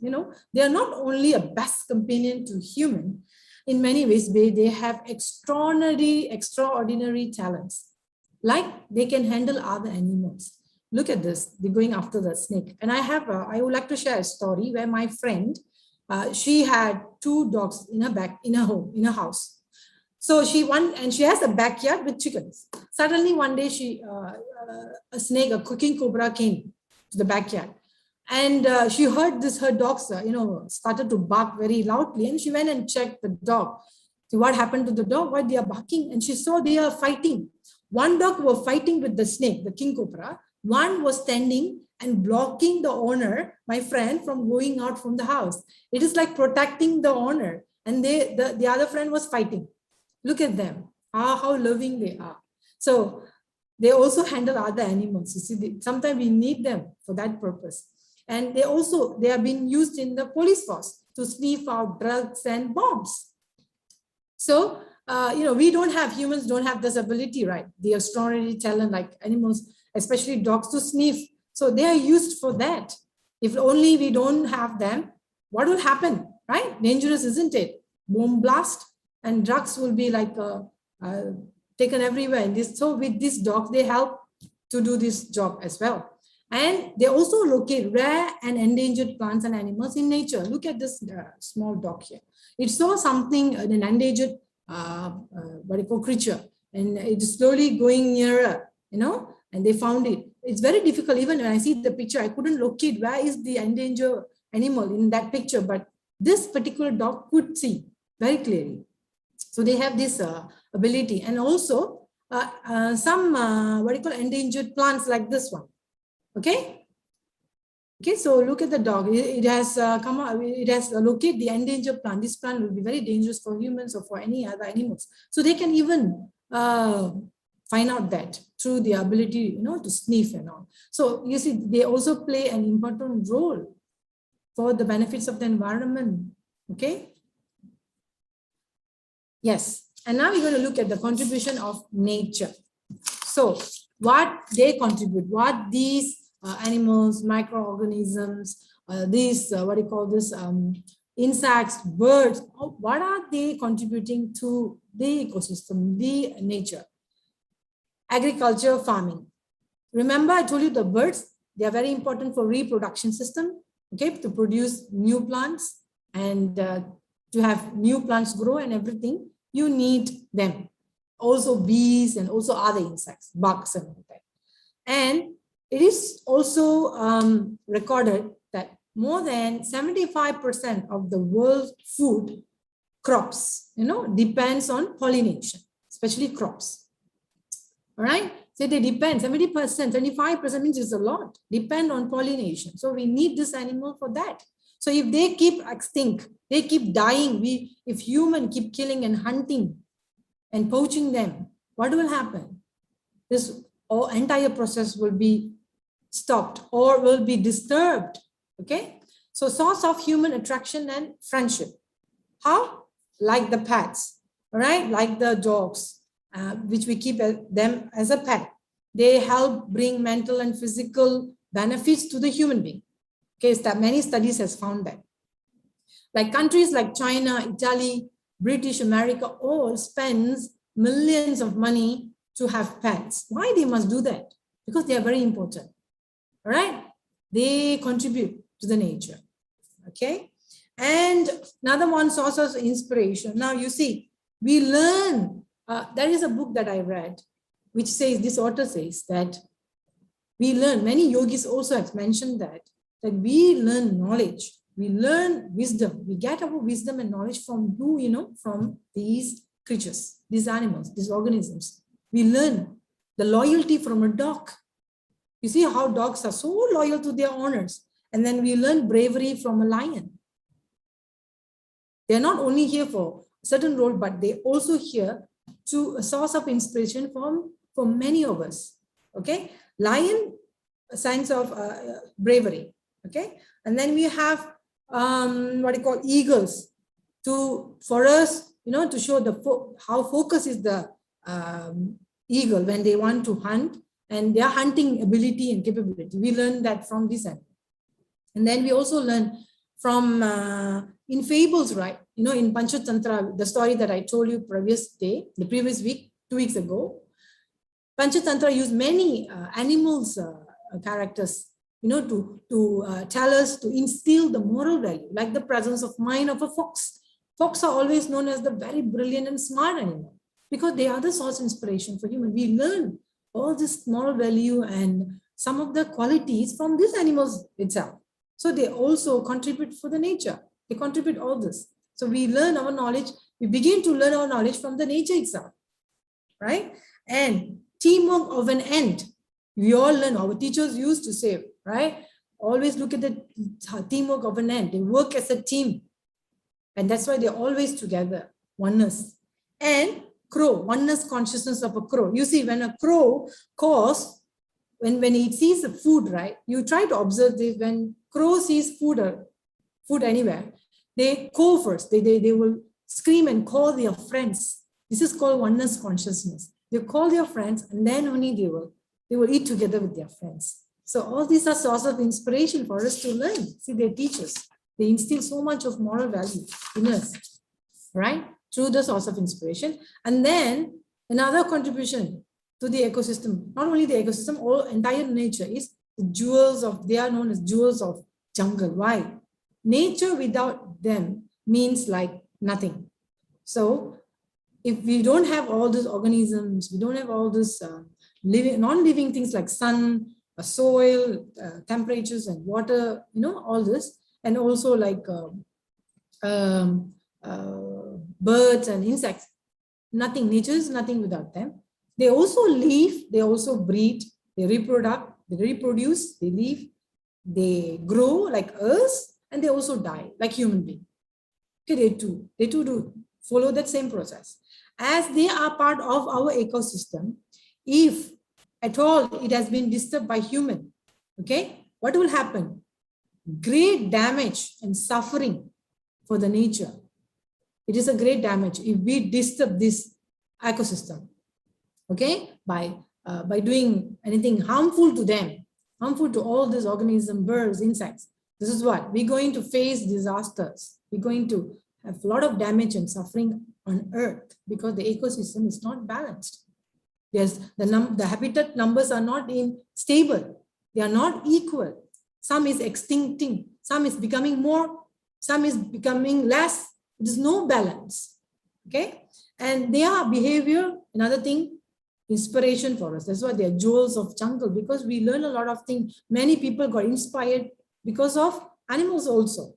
They are not only a best companion to human, in many ways, they have extraordinary talents. Like they can handle other animals. Look at this, they're going after the snake. And I would like to share a story where my friend, she had 2 dogs in her house. So she has a backyard with chickens. Suddenly one day a snake, a king cobra came to the backyard. And she heard her dogs, started to bark very loudly. And she went and checked the dog. So what happened to the dog? Why they are barking? And she saw they are fighting. One dog was fighting with the snake, the king cobra. One was standing and blocking the owner, my friend, from going out from the house. It is like protecting the owner. And the other friend was fighting. Look at them, how loving they are. So they also handle other animals. You see, sometimes we need them for that purpose. And they are being used in the police force to sniff out drugs and bombs. So, humans don't have this ability, right? The extraordinary talent like animals, especially dogs, to sniff. So they are used for that. If only we don't have them, what will happen, right? Dangerous, isn't it? Bomb blast, and drugs will be like taken everywhere. So with these dogs, they help to do this job as well. And they also locate rare and endangered plants and animals in nature. Look at this small dog here. It saw something, an endangered creature, and it is slowly going nearer, and they found it. It's very difficult. Even when I see the picture, I couldn't locate where is the endangered animal in that picture, but this particular dog could see very clearly. So they have this ability. And also some what do you call endangered plants like this one. Okay. Okay, so look at the dog. It has come out, it has located the endangered plant. This plant will be very dangerous for humans or for any other animals. So they can even find out that through the ability, to sniff and all. So you see, they also play an important role for the benefits of the environment. Okay. Yes. And now we're going to look at the contribution of nature. So what they contribute, what these animals, microorganisms, these, what do you call this, insects, birds, what are they contributing to the ecosystem, the nature? Agriculture, farming. Remember, I told you the birds, they are very important for reproduction system, okay, to produce new plants and to have new plants grow and everything, you need them. Also bees and also other insects, bugs and all that. And it is also recorded that more than 75% of the world's food crops, depends on pollination, especially crops. All right. So they depend, 70%, 75% means it's a lot, depend on pollination. So we need this animal for that. So if they keep extinct, they keep dying, if humans keep killing and hunting and poaching them, what will happen? This entire process will be stopped or will be disturbed. Okay. So source of human attraction and friendship. How? Like the pets, all right? Like the dogs, which we keep them as a pet. They help bring mental and physical benefits to the human being. Okay, so many studies has found that. Like countries like China, Italy, British America, all spends millions of money to have pets. Why they must do that? Because they are very important. All right, they contribute to the nature. Okay, and another one source of inspiration. Now you see, we learn. There is a book that I read, which says, this author says that we learn. Many yogis also have mentioned that we learn knowledge, we learn wisdom. We get our wisdom and knowledge from who, from these creatures, these animals, these organisms. We learn the loyalty from a dog. You see how dogs are so loyal to their owners. And then we learn bravery from a lion. They're not only here for a certain role, but they also here to a source of inspiration for many of us. Okay, lion, signs of bravery. Okay, and then we have what you call eagles, for us, to show how focused is the eagle when they want to hunt, and their hunting ability and capability. We learn that from this animal. And then we also learn from in fables, right? In Panchatantra, the story that I told you the previous week, 2 weeks ago, Panchatantra used many animals characters, to tell us, to instill the moral value, like the presence of mind of a fox. Fox are always known as the very brilliant and smart animal because they are the source of inspiration for human. We learn all this moral value and some of the qualities from these animals itself. So they also contribute for the nature. They contribute all this. So we learn our knowledge. We begin to learn our knowledge from the nature itself, right? And teamwork of an end. We all learn. Our teachers used to say, right? Always look at the teamwork of an end. They work as a team. And that's why they're always together. Oneness. And crow, oneness consciousness of a crow. You see, when a crow caws, when it sees the food, right? You try to observe this. When crow sees food anywhere, they call first. They will scream and call their friends. This is called oneness consciousness. They call their friends, and then only they will eat together with their friends. So all these are sources of inspiration for us to learn. See, they teach us. They instill so much of moral value in us, right? Through the source of inspiration. And then another contribution to the ecosystem, not only the ecosystem, all entire nature is the jewels of, they are known as jewels of jungle. Why? Nature without them means like nothing. So if we don't have all these organisms, we don't have all this living, non-living things like sun, soil, temperatures and water, all this, and also like birds and insects. Nothing, nature is nothing without them. They also live, they also breed, they reproduce, they live, they grow like us, and they also die like human beings. Okay, they too do follow that same process. As they are part of our ecosystem, if at all it has been disturbed by human, okay, what will happen? Great damage and suffering for the nature. It is a great damage if we disturb this ecosystem, okay, by doing anything harmful to them, harmful to all these organisms, birds, insects. This is what we're going to face: disasters. We're going to have a lot of damage and suffering on Earth because the ecosystem is not balanced. Yes, the habitat numbers are not stable. They are not equal. Some is extincting, some is becoming more, some is becoming less. There's no balance. Okay, and their behavior, another thing, inspiration for us. That's why they are jewels of jungle, because we learn a lot of things. Many people got inspired because of animals also.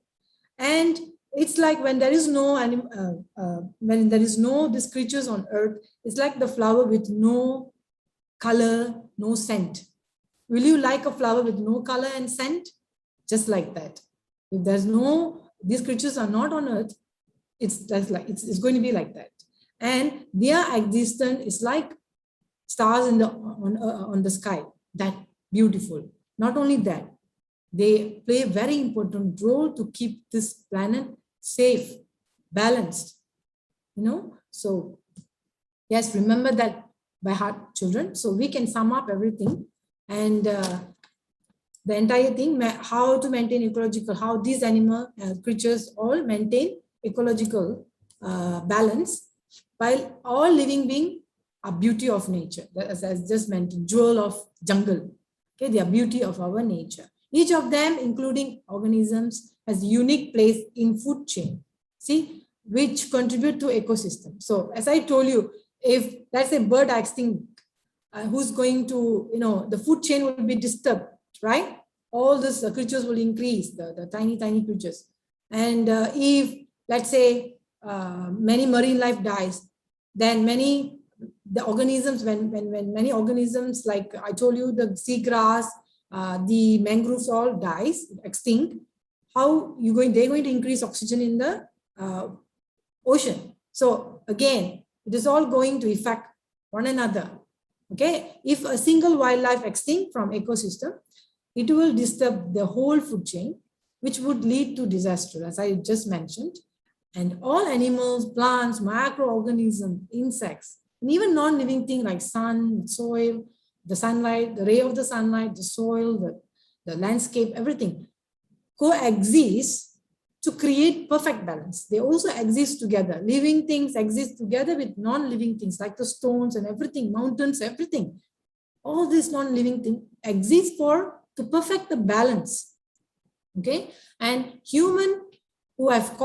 And it's like when there is no when there is no these creatures on Earth, it's like the flower with no color, no scent. Will you like a flower with no color and scent? Just like that. If there's no, these creatures are not on Earth, it's it's going to be like that. And their existence is like stars in the on the sky. That beautiful. Not only that, they play a very important role to keep this planet safe, balanced. You know, so yes, remember that by heart, children. So we can sum up everything, and the entire thing, how to maintain ecological, how these animal creatures all maintain ecological balance, while all living beings are beauty of nature. As I just mentioned, jewel of jungle. Okay, they are beauty of our nature. Each of them, including organisms, has unique place in food chain. See, which contribute to ecosystem. So as I told you, if let's say bird extinct, who's going to, you know, the food chain will be disturbed, right? All these creatures will increase, the tiny creatures. And if let's say many marine life dies, then the organisms, when many organisms, like I told you, the seagrass, the mangroves all dies, extinct, how they're going to increase oxygen in the ocean. So again, it is all going to affect one another. Okay, if a single wildlife extinct from ecosystem, it will disturb the whole food chain, which would lead to disaster, as I just mentioned. And all animals, plants, microorganisms, insects, and even non-living things like sun, soil, the sunlight, the ray of the sunlight, the soil, the landscape, everything coexist to create perfect balance. They also exist together. Living things exist together with non-living things like the stones and everything, mountains, everything. All these non-living things exist to perfect the balance. Okay, and human who have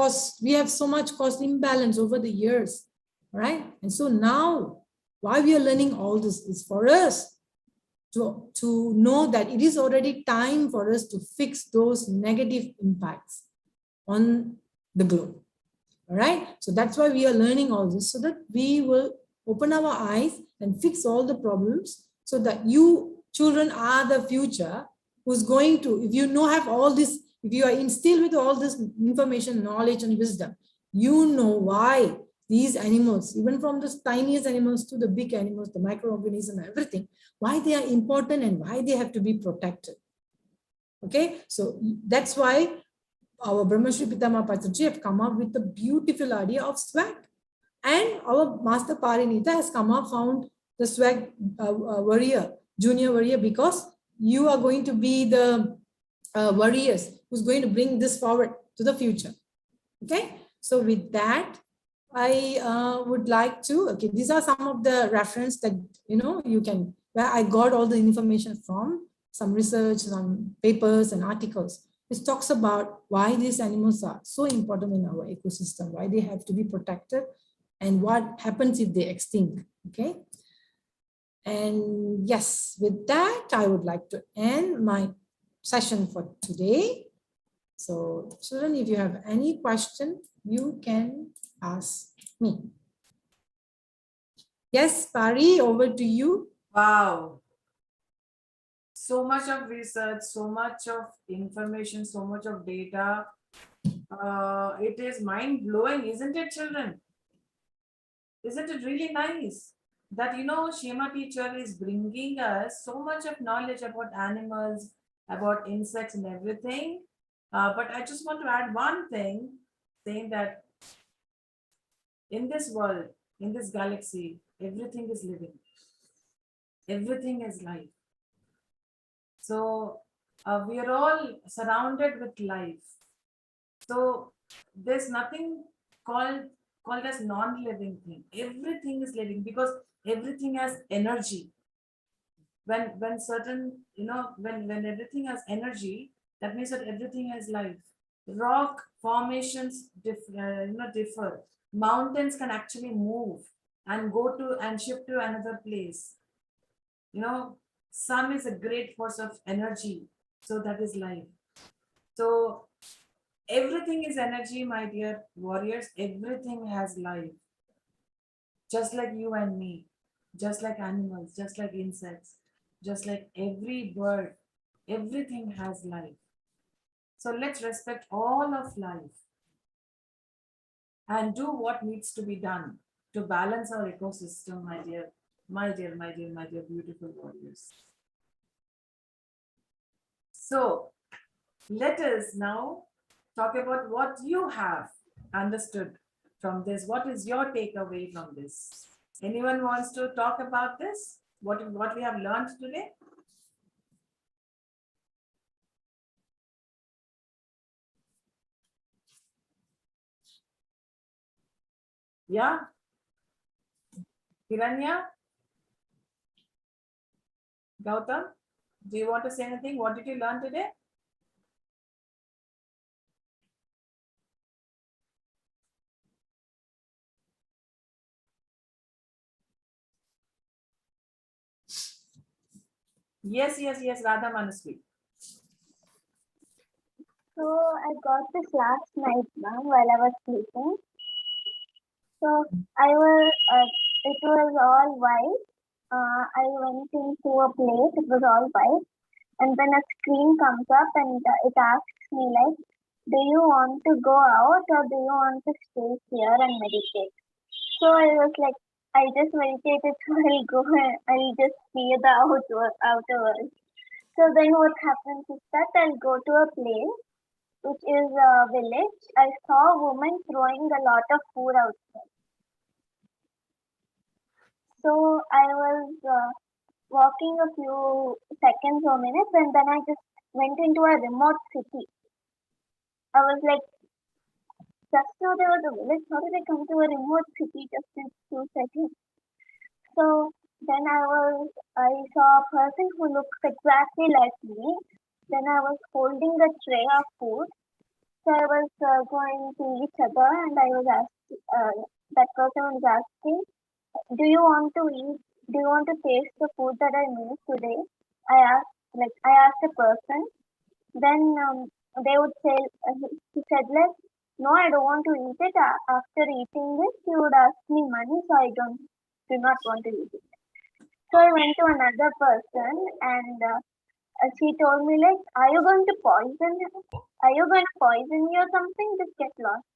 we have so much caused imbalance over the years, right? And so now, why we are learning all this is for us to know that it is already time for us to fix those negative impacts on the globe. All right, so that's why we are learning all this, so that we will open our eyes and fix all the problems, so that you children are the future who's going to, if you have all this, if you are instilled with all this information, knowledge and wisdom, you know why these animals, even from the tiniest animals to the big animals, the microorganisms, everything, why they are important and why they have to be protected. Okay, so that's why our Brahmashri Pitama Patri have come up with the beautiful idea of SWAGG. And our Master Parinitha has come up, found the SWAGG warrior, junior warrior, because you are going to be the warriors who's going to bring this forward to the future. Okay, so with that, I would like to, okay, these are some of the reference that, you can, where I got all the information from, some research, some papers and articles. It talks about why these animals are so important in our ecosystem, why they have to be protected, and what happens if they extinct. Okay. And yes, with that, I would like to end my session for today. So children, if you have any question, you can ask me. Yes, Pari, over to you. Wow. So much of research, so much of information, so much of data. It is mind-blowing, isn't it, children? Isn't it really nice that, Shema teacher is bringing us so much of knowledge about animals, about insects and everything. But I just want to add one thing, saying that in this world, in this galaxy, everything is living. Everything is life. So we are all surrounded with life. So there's nothing called as non-living thing. Everything is living because everything has energy. When certain, when everything has energy, that means that everything has life. Rock formations differ. Mountains can actually move and go to and shift to another place. Sun is a great force of energy, so that is life. So everything is energy, my dear warriors. Everything has life, just like you and me, just like animals, just like insects, just like every bird. Everything has life. So let's respect all of life and do what needs to be done to balance our ecosystem, my dear, beautiful warriors. So let us now talk about what you have understood from this. What is your takeaway from this? Anyone wants to talk about this? What we have learned today? Yeah? Hiranya? Gautam? Do you want to say anything? What did you learn today? Yes, Radha Manusri. So I got this last night, ma'am, while I was sleeping. So it was all white. I went into a place, it was all white. And then a screen comes up and it asks me like, do you want to go out or do you want to stay here and meditate? So I was like, I just meditated, so I'll go and I'll just see the outer world. So then what happens is that I'll go to a place, which is a village. I saw a woman throwing a lot of food outside. So I was walking a few seconds or minutes and then I just went into a remote city. I was like, just now there was a village, how did I come to a remote city just in 2 seconds? So then I saw a person who looks exactly like me. Then I was holding a tray of food. So I was going to each other and I was asking, that person was asking, do you want to eat? Do you want to taste the food that I made today? I asked a person. Then they would say, he said like, no, I don't want to eat it. After eating this, you would ask me money, so I do not want to eat it. So I went to another person and she told me like, are you going to poison him? Are you going to poison me or something? Just get lost.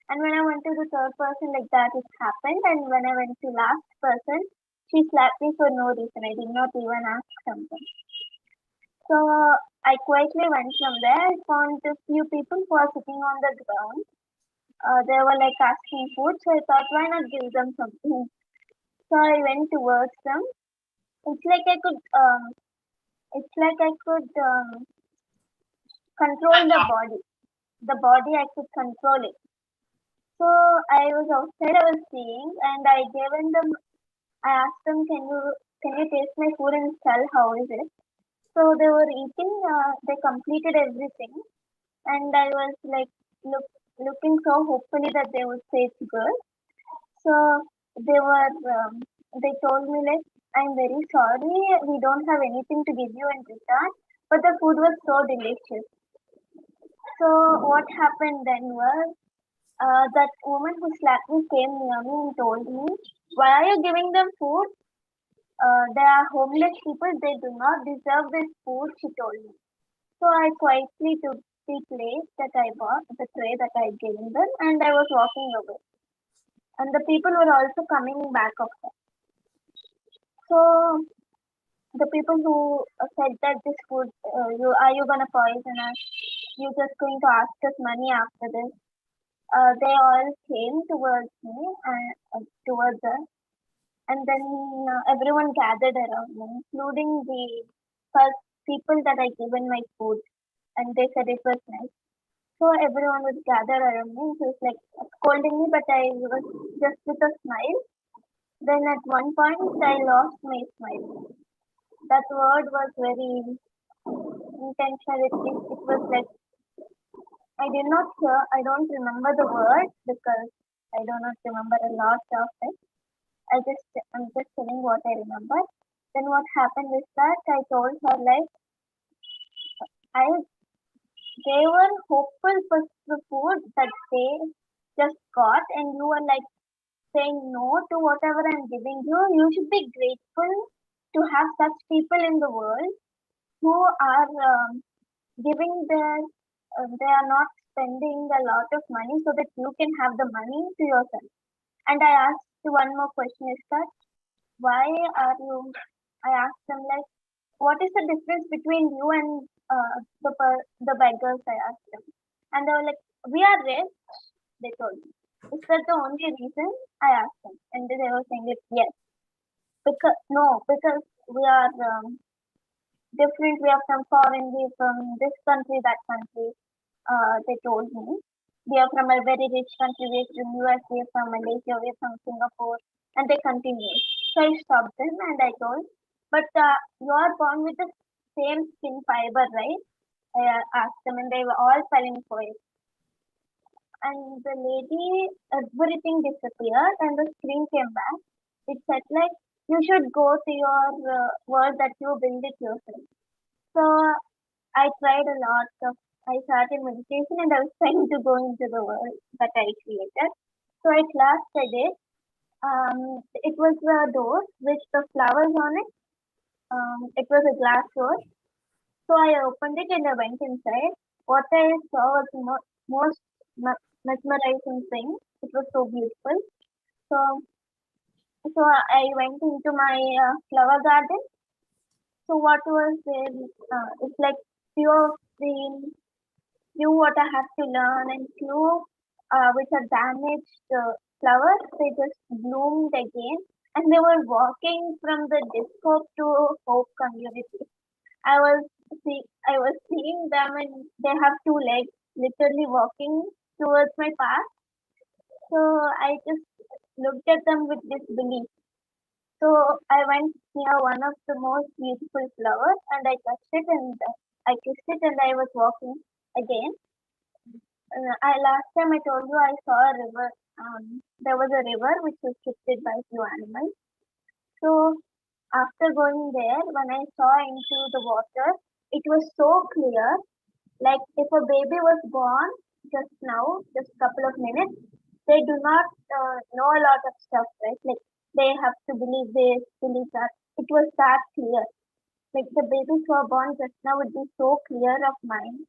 And when I went to the third person, like that, it happened. And when I went to last person, she slapped me for no reason. I did not even ask something. So I quietly went from there. I found a few people who are sitting on the ground. They were like asking food, so I thought, why not give them something? So I went towards them. It's like I could control the body. The body I could control it. So I was outside, I was seeing, and I asked them, can you taste my food and tell how is it? So they were eating, they completed everything, and I was like looking so hopefully that they would say it's good. So they told me like, I'm very sorry, we don't have anything to give you in return, but the food was so delicious. So what happened then was that woman who slapped me came near me and told me, "Why are you giving them food? They are homeless people. They do not deserve this food," she told me. So I quietly took the plate that I bought, the tray that I gave them, and I was walking away. And the people were also coming back of her. So the people who said that this food, you gonna poison us? You just going to ask us money after this? They all came towards me and towards us, and then everyone gathered around me, including the first people that I given my food, and they said it was nice. So everyone was gathered around me. He was like scolding me, but I was just with a smile. Then at one point, I lost my smile. That word was very intentional. It was like I did not hear. I don't remember the word because I do not remember a lot of it. I'm just telling what I remember. Then what happened is that I told her like I they were hopeful for the food that they just got, and you were like saying no to whatever I'm giving you. You should be grateful to have such people in the world who are giving their, they are not spending a lot of money so that you can have the money to yourself. And I asked one more question is that, why are you, I asked them like, what is the difference between you and the beggars, I asked them. And they were like, we are rich, they told me. Is that the only reason? I asked them. And they were saying it, yes. Because we are different. We are from foreign, we are from this country, that country. They told me. We are from a very rich country. We are from US, we are from Malaysia, we are from Singapore. And they continued. So I stopped them and I told, but you are born with the same skin fiber, right? I asked them and they were all falling for it. And the lady, everything disappeared and the screen came back. It said like, you should go to your world that you build it yourself. So I tried a lot of, I started meditation and I was trying to go into the world that I created. So at last I did. It was a door with the flowers on it. It was a glass door. So I opened it and I went inside. What I saw was the most mesmerizing thing. It was so beautiful. So I went into my flower garden. So what was there? It's like few what I have to learn, and few which are damaged flowers, they just bloomed again, and they were walking from the disco to hope community. I was seeing them, and they have two legs, literally walking towards my path. So I just looked at them with disbelief. So I went near one of the most beautiful flowers and I touched it and I kissed it and I was walking again. Last time I told you I saw a river. There was a river which was shifted by few animals. So after going there, when I saw into the water, it was so clear. Like if a baby was born just now, just a couple of minutes, they do not know a lot of stuff, right? Like they have to believe this, believe that. It was that clear. Like the babies who are born just now would be so clear of mind.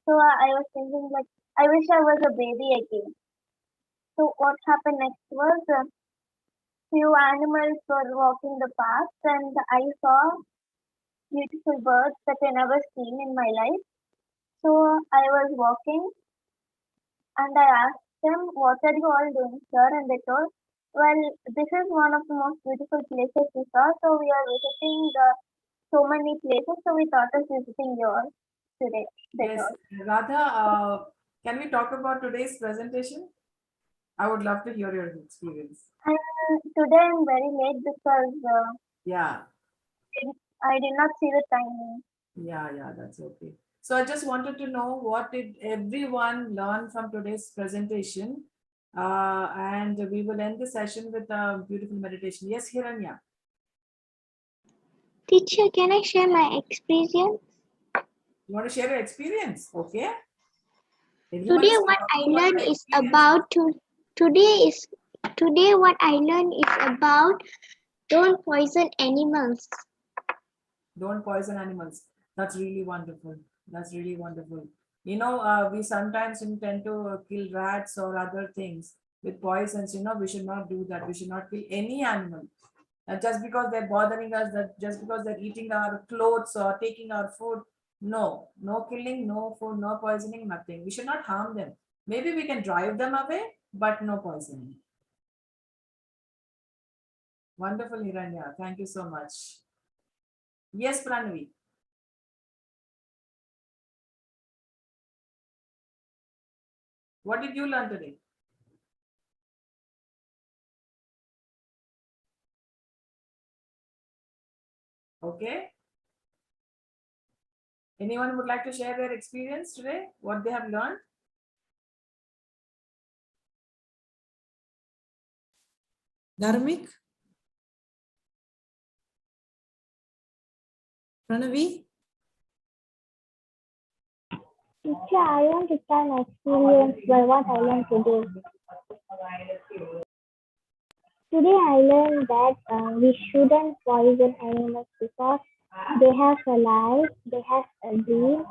So I was thinking like, I wish I was a baby again. So what happened next was few animals were walking the path and I saw beautiful birds that I never seen in my life. So I was walking and I asked them, what are you all doing, sir? And they told, well, this is one of the most beautiful places we saw. So we are visiting so many places. So we thought of visiting yours today. Yes, Radha, can we talk about today's presentation? I would love to hear your experience. Today I'm very late because yeah, I did not see the timing. Yeah, that's okay. So I just wanted to know, what did everyone learn from today's presentation? And we will end the session with a beautiful meditation. Yes, Hiranya. Teacher, can I share my experience? You want to share your experience? Okay. Everyone Today is what I talking about learned their is experience. about today what I learned is about don't poison animals. Don't poison animals. That's really wonderful. That's really wonderful. We sometimes tend to kill rats or other things with poisons. We should not do that. We should not kill any animal. Just because they're bothering us, that just because they're eating our clothes or taking our food. No, no killing, no food, no poisoning, nothing. We should not harm them. Maybe we can drive them away, but no poisoning. Wonderful, Hiranya. Thank you so much. Yes, Pranavi. What did you learn today? Okay. Anyone would like to share their experience today? What they have learned? Dharmik? Pranavi? Teacher, I want to share my experience by what I learned today. Today I learned that we shouldn't poison animals because they have a life, they have a dream,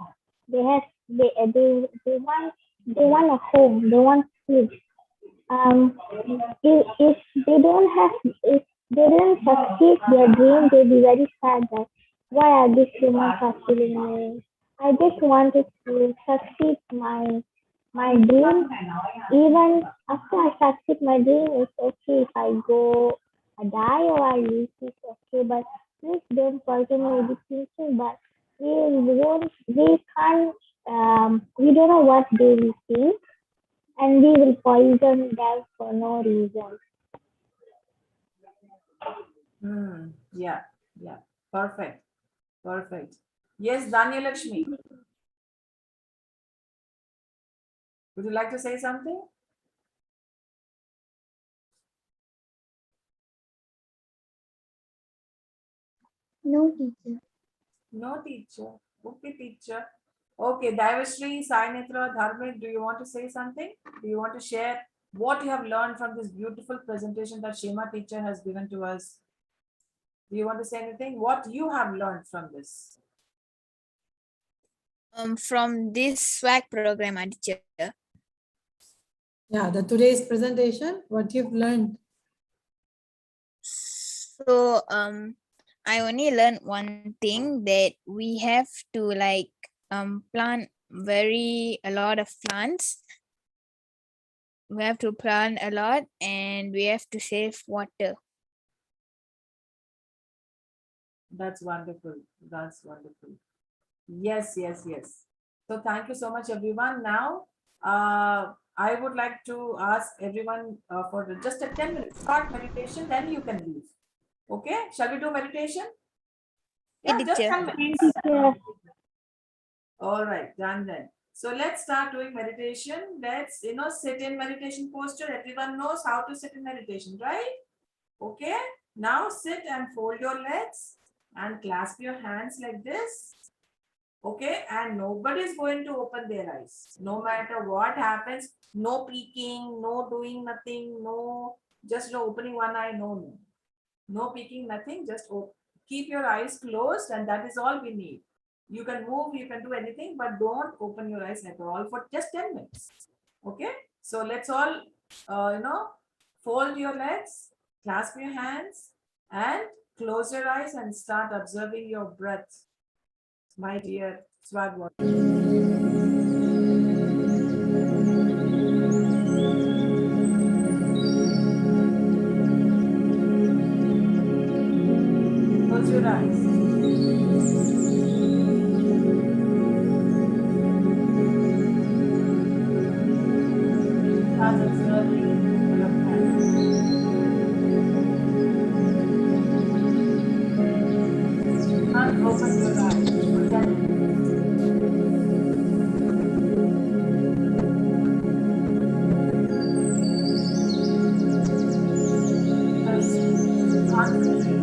they want a home, they want food. If if they don't succeed their dream, they'll be very sad that why are these humans are killing me? I just wanted to succeed my dream. Even after I succeed my dream, it's okay if I go, I die or I live, it's okay. But please don't poison my education. But we can't, we don't know what they will think, and we will poison them for no reason. Yeah. Perfect. Perfect. Yes, Daniel Lakshmi. Would you like to say something? No, teacher. No, teacher. Okay, teacher. Okay, Divashri, Sainitra, Dharmik, do you want to say something? Do you want to share what you have learned from this beautiful presentation that Shema teacher has given to us? Do you want to say anything? What you have learned from this? From this SWAG program, teacher. Yeah, the today's presentation, what you've learned. So I only learned one thing, that we have to like plant a lot of plants. We have to plant a lot and we have to save water. That's wonderful. That's wonderful. Yes. So thank you so much, everyone. Now, I would like to ask everyone for just a 10-minute short meditation, then you can leave. Okay, shall we do meditation? Yeah, just teacher. 10 minutes. All right, done then. So let's start doing meditation. Let's, sit in meditation posture. Everyone knows how to sit in meditation, right? Okay, now sit and fold your legs and clasp your hands like this. Okay, and nobody is going to open their eyes. No matter what happens, no peeking, no doing nothing, no, just opening one eye, no peeking, nothing, just keep your eyes closed, and that is all we need. You can move, you can do anything, but don't open your eyes at all for just 10 minutes. Okay, so let's all, fold your legs, clasp your hands, and close your eyes and start observing your breath. My dear SWAGG watchers. Close your eyes. Start observing your hands. Can't open your eyes for 10 minutes. Just concentrate.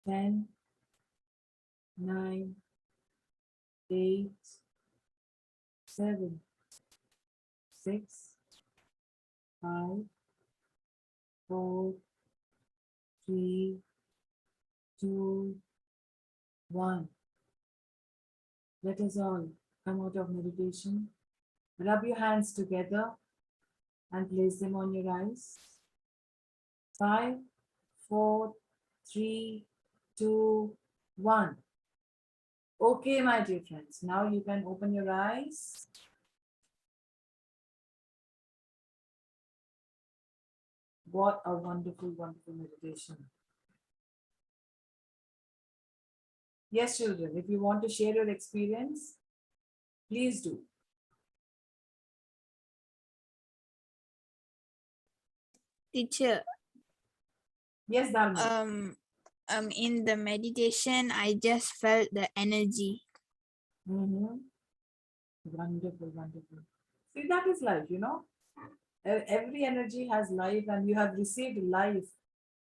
10, 9, 8, 7, 6, 5, 4, 3, 2, 1. Let us all come out of meditation. Rub your hands together and place them on your eyes. 5, 4, 3, 2, 1. Okay, my dear friends. Now you can open your eyes. What a wonderful, wonderful meditation. Yes, children, if you want to share your experience, please do. Teacher, Yes, Dharma. in the meditation, I just felt the energy. Wonderful, wonderful. See, that is life, you know. Every energy has life, and you have received life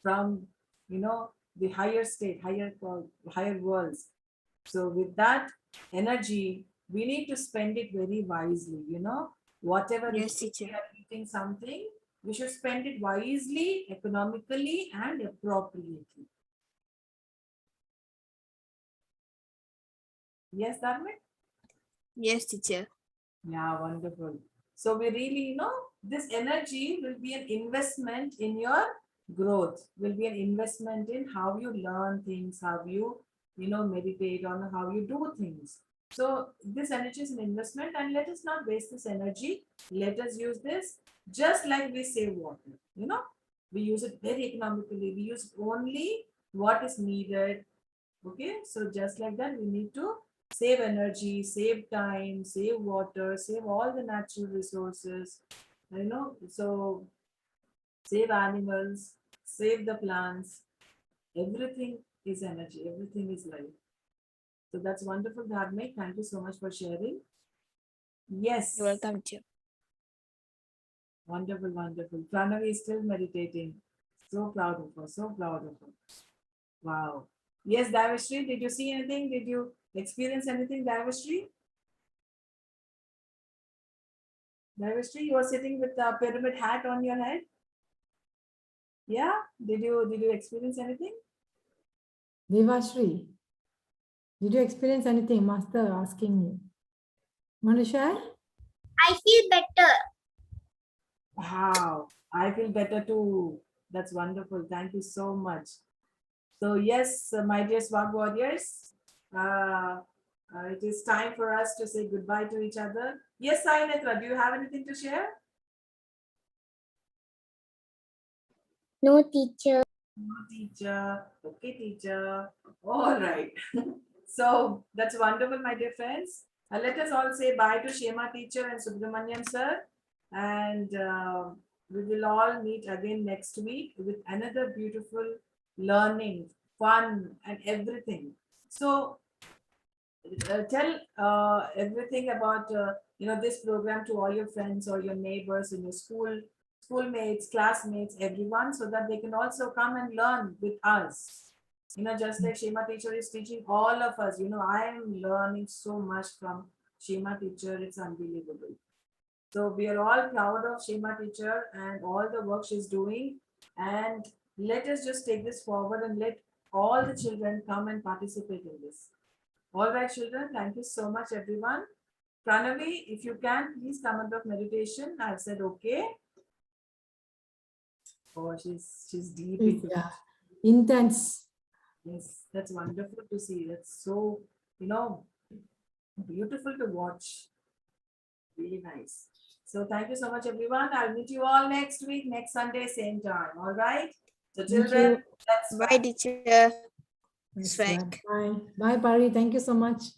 from, you know, the higher state, higher worlds. So with that energy, we need to spend it very wisely, you know. Whatever it Yes, is, teacher. we are eating something, we should spend it wisely, economically, and appropriately. Yes, Dharma? Yes, teacher. Yeah, wonderful. So we really, you know, this energy will be an investment in your growth, will be an investment in how you learn things, how you know, meditate on how you do things. So this energy is an investment, and let us not waste this energy. Let us use this just like we save water, you know, we use it very economically. We use only what is needed. Okay, so just like that, we need to save energy, save time, save water, save all the natural resources, you know, so save animals, save the plants. Everything is energy, everything is life. So that's wonderful, Dharmik. Thank you so much for sharing. Yes. You're welcome, teacher. Wonderful, wonderful. Pranavi is still meditating. So proud of her, so proud of her. Wow. Yes, Davashri, did you see anything? Did you experience anything, Davashri? Davashri, you are sitting with a pyramid hat on your head. Yeah, did you experience anything? Devashri, did you experience anything? Master asking you. Want to share? I feel better. Wow, I feel better too. That's wonderful. Thank you so much. So yes, my dear SWAG warriors, it is time for us to say goodbye to each other. Yes, Sainatra, do you have anything to share? No, teacher. No, teacher. Okay, teacher. All right. So that's wonderful, my dear friends. Let us all say bye to Shema teacher and Subramaniam sir. And we will all meet again next week with another beautiful learning, fun, and everything. So tell everything about you know, this program to all your friends or your neighbors in your schoolmates, classmates, everyone, so that they can also come and learn with us. You know, just like Shema teacher is teaching all of us. You know, I am learning so much from Shema teacher. It's unbelievable. So we are all proud of Shema teacher and all the work she's doing. And let us just take this forward and let all the children come and participate in this. All right, children, thank you so much, everyone. Pranavi, if you can, please come out of meditation. I've said okay. Oh, she's deep into Yeah, intense. Yes, that's wonderful to see. That's so, you know, beautiful to watch. Really nice. So thank you so much, everyone. I'll meet you all next week, next Sunday, same time. All right. So till Thank then, you. that's Bye, teacher. Yes, SWAG. Bye. Bye, Pari. Thank you so much.